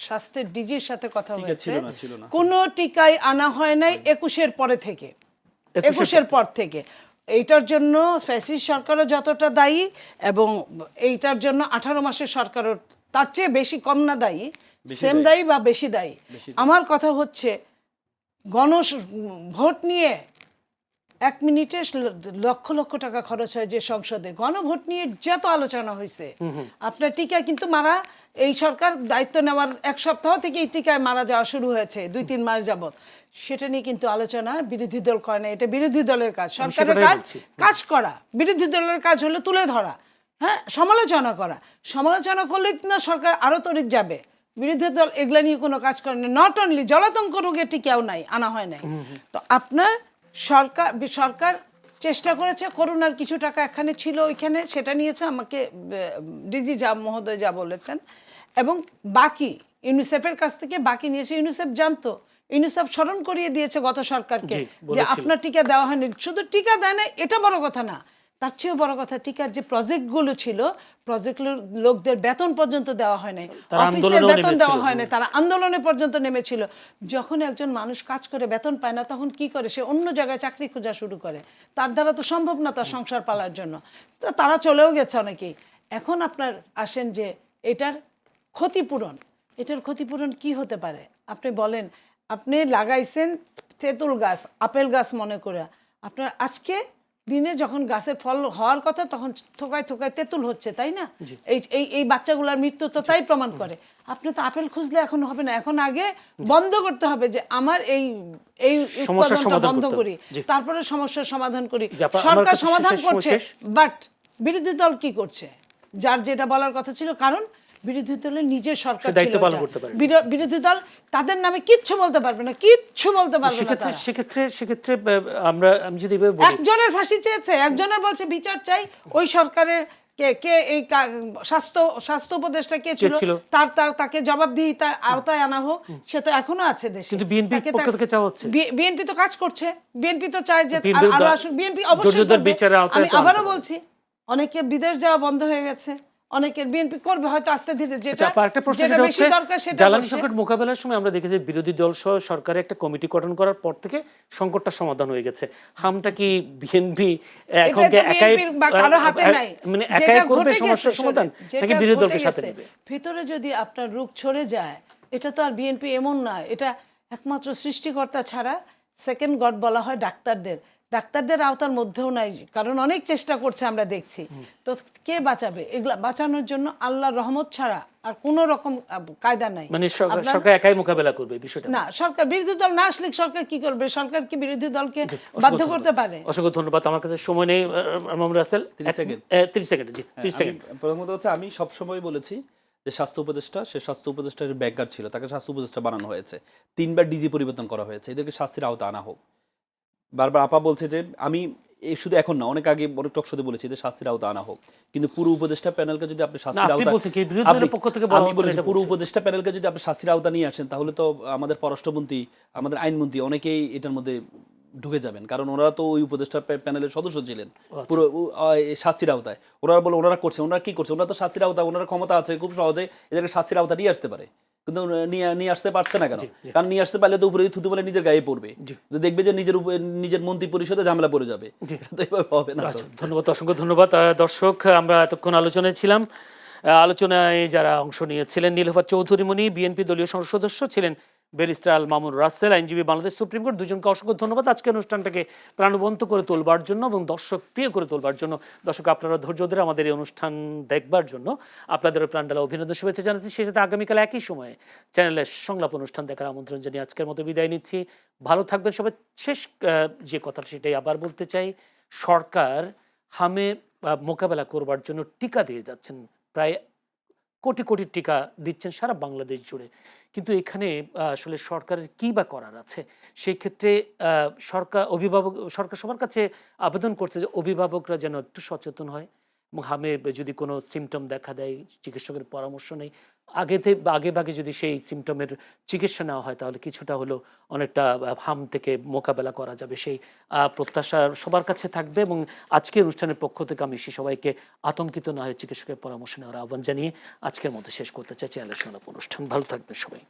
স্বাস্থ্যের ডিজির সাথে কথা হয়েছে, ছিল না। কোনো টিকায় আনা হয় নাই 21-এর পরে থেকে, 21-এর পর থেকে। এইটার জন্য ফ্যাসিস্ট সরকারও যতটা দায়ী, এবং এইটার জন্য 18 মাসের সরকারও তার চেয়ে বেশি কম না দায়ী, সেম দায়ী বা বেশি দায়ী। আমার কথা হচ্ছে ভোট নিয়ে 1 মিনিটে লক্ষ লক্ষ টাকা খরচ হয় যে সংসদে, গণভোট নিয়ে যত আলোচনা হয়েছে। আপনার টিকা কিন্তু মারা, এই সরকার দায়িত্ব নেওয়ার 1 সপ্তাহ থেকে এই টিকায় মারা যাওয়া শুরু হয়েছে, 2-3 মাস যাবত। সেটা নিয়ে কিন্তু আলোচনা বিরোধী দল করে না, এটা বিরোধী দলের কাজ। সরকারের কাজ করা, বিরোধী দলের কাজ হলো তুলে ধরা, হ্যাঁ, সমালোচনা করা। সমালোচনা করলে না সরকার আরো তড়িৎ যাবে। বিরোধী দল এগুলা নিয়ে কোনো কাজ করে না। নট অনলি জলাতঙ্ক রোগের টিকাও নাই, আনা হয় নাই। তো আপনার সরকার চেষ্টা করেছে, করোনার কিছু টাকা এখানে ছিল, ওইখানে সেটা নিয়েছে, আমাকে ডিজি মহোদয় যা বলেছেন, এবং বাকি ইউনিসেফের কাছ থেকে বাকি নিয়েছে। ইউনিসেফ জানতো, ইউনিসেফ স্মরণ করিয়ে দিয়েছে গত সরকারকে যে আপনার টিকা দেওয়া হয়নি। শুধু টিকা দেয় না এটা বড় কথা না, তার চেয়েও বড় কথা টিকার যে প্রজেক্টগুলো ছিল, প্রজেক্টগুলোর লোকদের বেতন পর্যন্ত দেওয়া হয় নাই, অফিসের বেতন দেওয়া হয় নাই, তারা আন্দোলনে পর্যন্ত নেমেছিল। যখন একজন মানুষ কাজ করে বেতন পায় না তখন কি করে? সে অন্য জায়গায় চাকরি খোঁজা শুরু করে। তার দ্বারা তো সম্ভব না তার সংসার পালার জন্য, তো তারা চলেও গেছে অনেকেই। এখন আপনার আসেন যে এটার ক্ষতিপূরণ, এটার ক্ষতিপূরণ কি হতে পারে আপনি বলেন? আপনি লাগাইছেন তেঁতুল গাছ, আপেল গাছ মনে করে, আপনার আজকে দিনে যখন গাছে ফল হওয়ার কথা তখন থোকায় থোকায় তেঁতুল হচ্ছে, তাই না? এই বাচ্চাগুলোর মৃত্যু তো তাই প্রমাণ করে। আপনি তো আপেল খুঁজলে এখন হবে না, এখন আগে বন্ধ করতে হবে যে আমার এই উৎপাদনটা বন্ধ করি, তারপরে সমস্যার সমাধান করি। সরকার সমাধান করছে, বাট বিরোধী দল কি করছে? যার যেটা বলার কথা ছিল, কারণ বিরোধী দলের নিজের সরকার ছিল, বিরোধী দল তাদের নামে কিচ্ছু বলতে পারবে না, কিচ্ছু বলতে পারবে না। সেক্ষেত্রে আমি যদি একজনের ফাঁসি চেয়েছে, একজনের বলছে বিচার চাই, ওই সরকারের কে এই স্বাস্থ্য উপদেষ্টা কে ছিল, তাকে জবাবদিহিতা আওতায় আনা হোক। সে তো এখনো আছে দেশে, কিন্তু বিএনপির পক্ষ থেকে চাওয়া হচ্ছে। বিএনপি তো কাজ করছে, বিএনপি তো চায় যে বিএনপি অবশ্যই করবে। আমি আবারও বলছি, অনেকে বিদেশ যাওয়া বন্ধ হয়ে গেছে, অনেকের বিএনপি করবে হয়তো আস্তে ধীরে। যেটা বেশি দরকার সেটা জ্বালানি সংকট মোকাবেলার সময় আমরা দেখেছি বিরোধী দল সহ সরকারের একটা কমিটি গঠন করার পর থেকে সংকটটা সমাধান হয়ে গেছে। হামটা কি বিএনপি এখন একাই কারো হাতে নাই, মানে একাই করবে সমস্যার সমাধান, নাকি বিরোধী দলকে সাথে নেবে? ভিতরে যদি আপনার রোগ ছড়ে যায়, এটা তো আর বিএনপি এমন না, এটা একমাত্র সৃষ্টিকর্তা ছাড়া সেকেন্ড গড বলা হয় ডাক্তারদের আওতার মধ্যেও নাই, কারণ অনেক চেষ্টা করছে আমরা দেখছি। তো কে বাঁচাবে? এগুলা বাঁচানোর জন্য আল্লাহর রহমত ছাড়া আর কোন রকম কায়দা নাই। মানে সরকার একাই মোকাবেলা করবে বিষয়টা না, সরকার বিরোধী দল না আসলে সরকার কি করবে? সরকার কি বিরোধী দলকে বাধ্য করতে পারে? অসংখ্য ধন্যবাদ। আমার কাছে সময় নেই মামুনুর রাসেল, 30 সেকেন্ড। 30 সেকেন্ড, জি 30 সেকেন্ড। প্রথমত হচ্ছে, আমি সবসময় বলেছি যে স্বাস্থ্য উপদেষ্টা, সে স্বাস্থ্য উপদেষ্টার ব্যাকগার্ড ছিল, তাকে স্বাস্থ্য উপদেষ্টা বানানো হয়েছে, 3বার ডিজি পরিবর্তন করা হয়েছে, এদেরকে শাস্তির আওতা আনা হোক। বারবার আপা বলছে যে আমি শুধু এখন না, অনেক আগে অনেক টক শোতে বলেছি যে শাস্তির আওতা আনা হোক, কিন্তু পুরো উপদেষ্টা প্যানেলকে যদি আপনি শাস্তির আপনি আওতা বলছেন কি, বিরোধী দলের পক্ষ থেকে বলা আমি হচ্ছে বলেছি এটা পুরো বলছেন। উপদেষ্টা প্যানেলকে যদি আপনি শাস্তির আওতা নিয়ে আসেন, তাহলে তো আমাদের পররাষ্ট্রমন্ত্রী, আমাদের আইনমন্ত্রী অনেকেই এটার মধ্যে ঢুকে যাবেন, কারণ ওনারা তো ওই উপদেষ্টা প্যানেলের সদস্য ছিলেন পুরো শাস্তির আওতায়। ওনারা বলে ওনারা করছে, ওনারা কি করছে, ওনারা তো শাস্তির আওতায়, ওনারা ক্ষমতা আছে, খুব সহজে এদেরকে শাস্তির আওতা নিয়ে আসতে পারে, কিন্তু নিয়ে আসতে পারছে না কেন? কারণ নিয়ে আসতে পারলে তো উপরে থুতু বলে নিজের গায়ে পড়বে, তো দেখবে যে নিজের মন্ত্রী পরিষদে ঝামেলা পড়ে যাবে, এটা তো এভাবে হবে না। আচ্ছা, ধন্যবাদ, অসংখ্য ধন্যবাদ। দর্শক, আমরা এতক্ষণ আলোচনায় ছিলাম। আলোচনায় যারা অংশ নিয়েছিলেন, নীলুফার চৌধুরী মনি বিএনপি দলীয় সংসদ সদস্য ছিলেন, ব্যারিস্টার আল মামুন রাসেল, আইনজীবী, বাংলাদেশ সুপ্রিম কোর্ট, দুজনকে অসংখ্য ধন্যবাদ আজকে অনুষ্ঠানটাকে প্রাণবন্ত করে তোলবার জন্য এবং দর্শক প্রিয় করে তোলবার জন্য। দর্শক, আপনারা ধৈর্য ধরে আমাদের এই অনুষ্ঠান দেখবার জন্য আপনাদের প্রাণডালা অভিনন্দন, শুভেচ্ছা জানাচ্ছি। সেই সাথে আগামীকাল একই সময়ে চ্যানেলের সংলাপ অনুষ্ঠান দেখার আমন্ত্রণ জানিয়ে আজকের মতো বিদায় নিচ্ছি। ভালো থাকবেন সবাই। শেষ যে কথা সেটাই আবার বলতে চাই, সরকার হামে মোকাবেলা করবার জন্য টিকা দিয়ে যাচ্ছেন, প্রায় কোটি কোটি টিকা দিচ্ছেন সারা বাংলাদেশ জুড়ে, কিন্তু এখানে আসলে সরকারের কী বা করার আছে? সেই ক্ষেত্রে সরকার সবার কাছে আবেদন করছে যে অভিভাবকরা যেন একটু সচেতন হয় এবং হামে যদি কোনো সিমটম দেখা দেয়, চিকিৎসকের পরামর্শ নেই, আগে ভাগে যদি সেই সিমটমের চিকিৎসা নেওয়া হয়, তাহলে কিছুটা হলেও অনেকটা হাম থেকে মোকাবেলা করা যাবে, সেই প্রত্যাশা সবার কাছে থাকবে। এবং আজকের অনুষ্ঠানের পক্ষ থেকে আমি সবাইকে আতঙ্কিত না হয়ে চিকিৎসকের পরামর্শ নেওয়ার আহ্বান জানিয়ে আজকের মধ্যে শেষ করতে চাই চ্যানেলের সংলাপ অনুষ্ঠান। ভালো থাকবেন সবাই।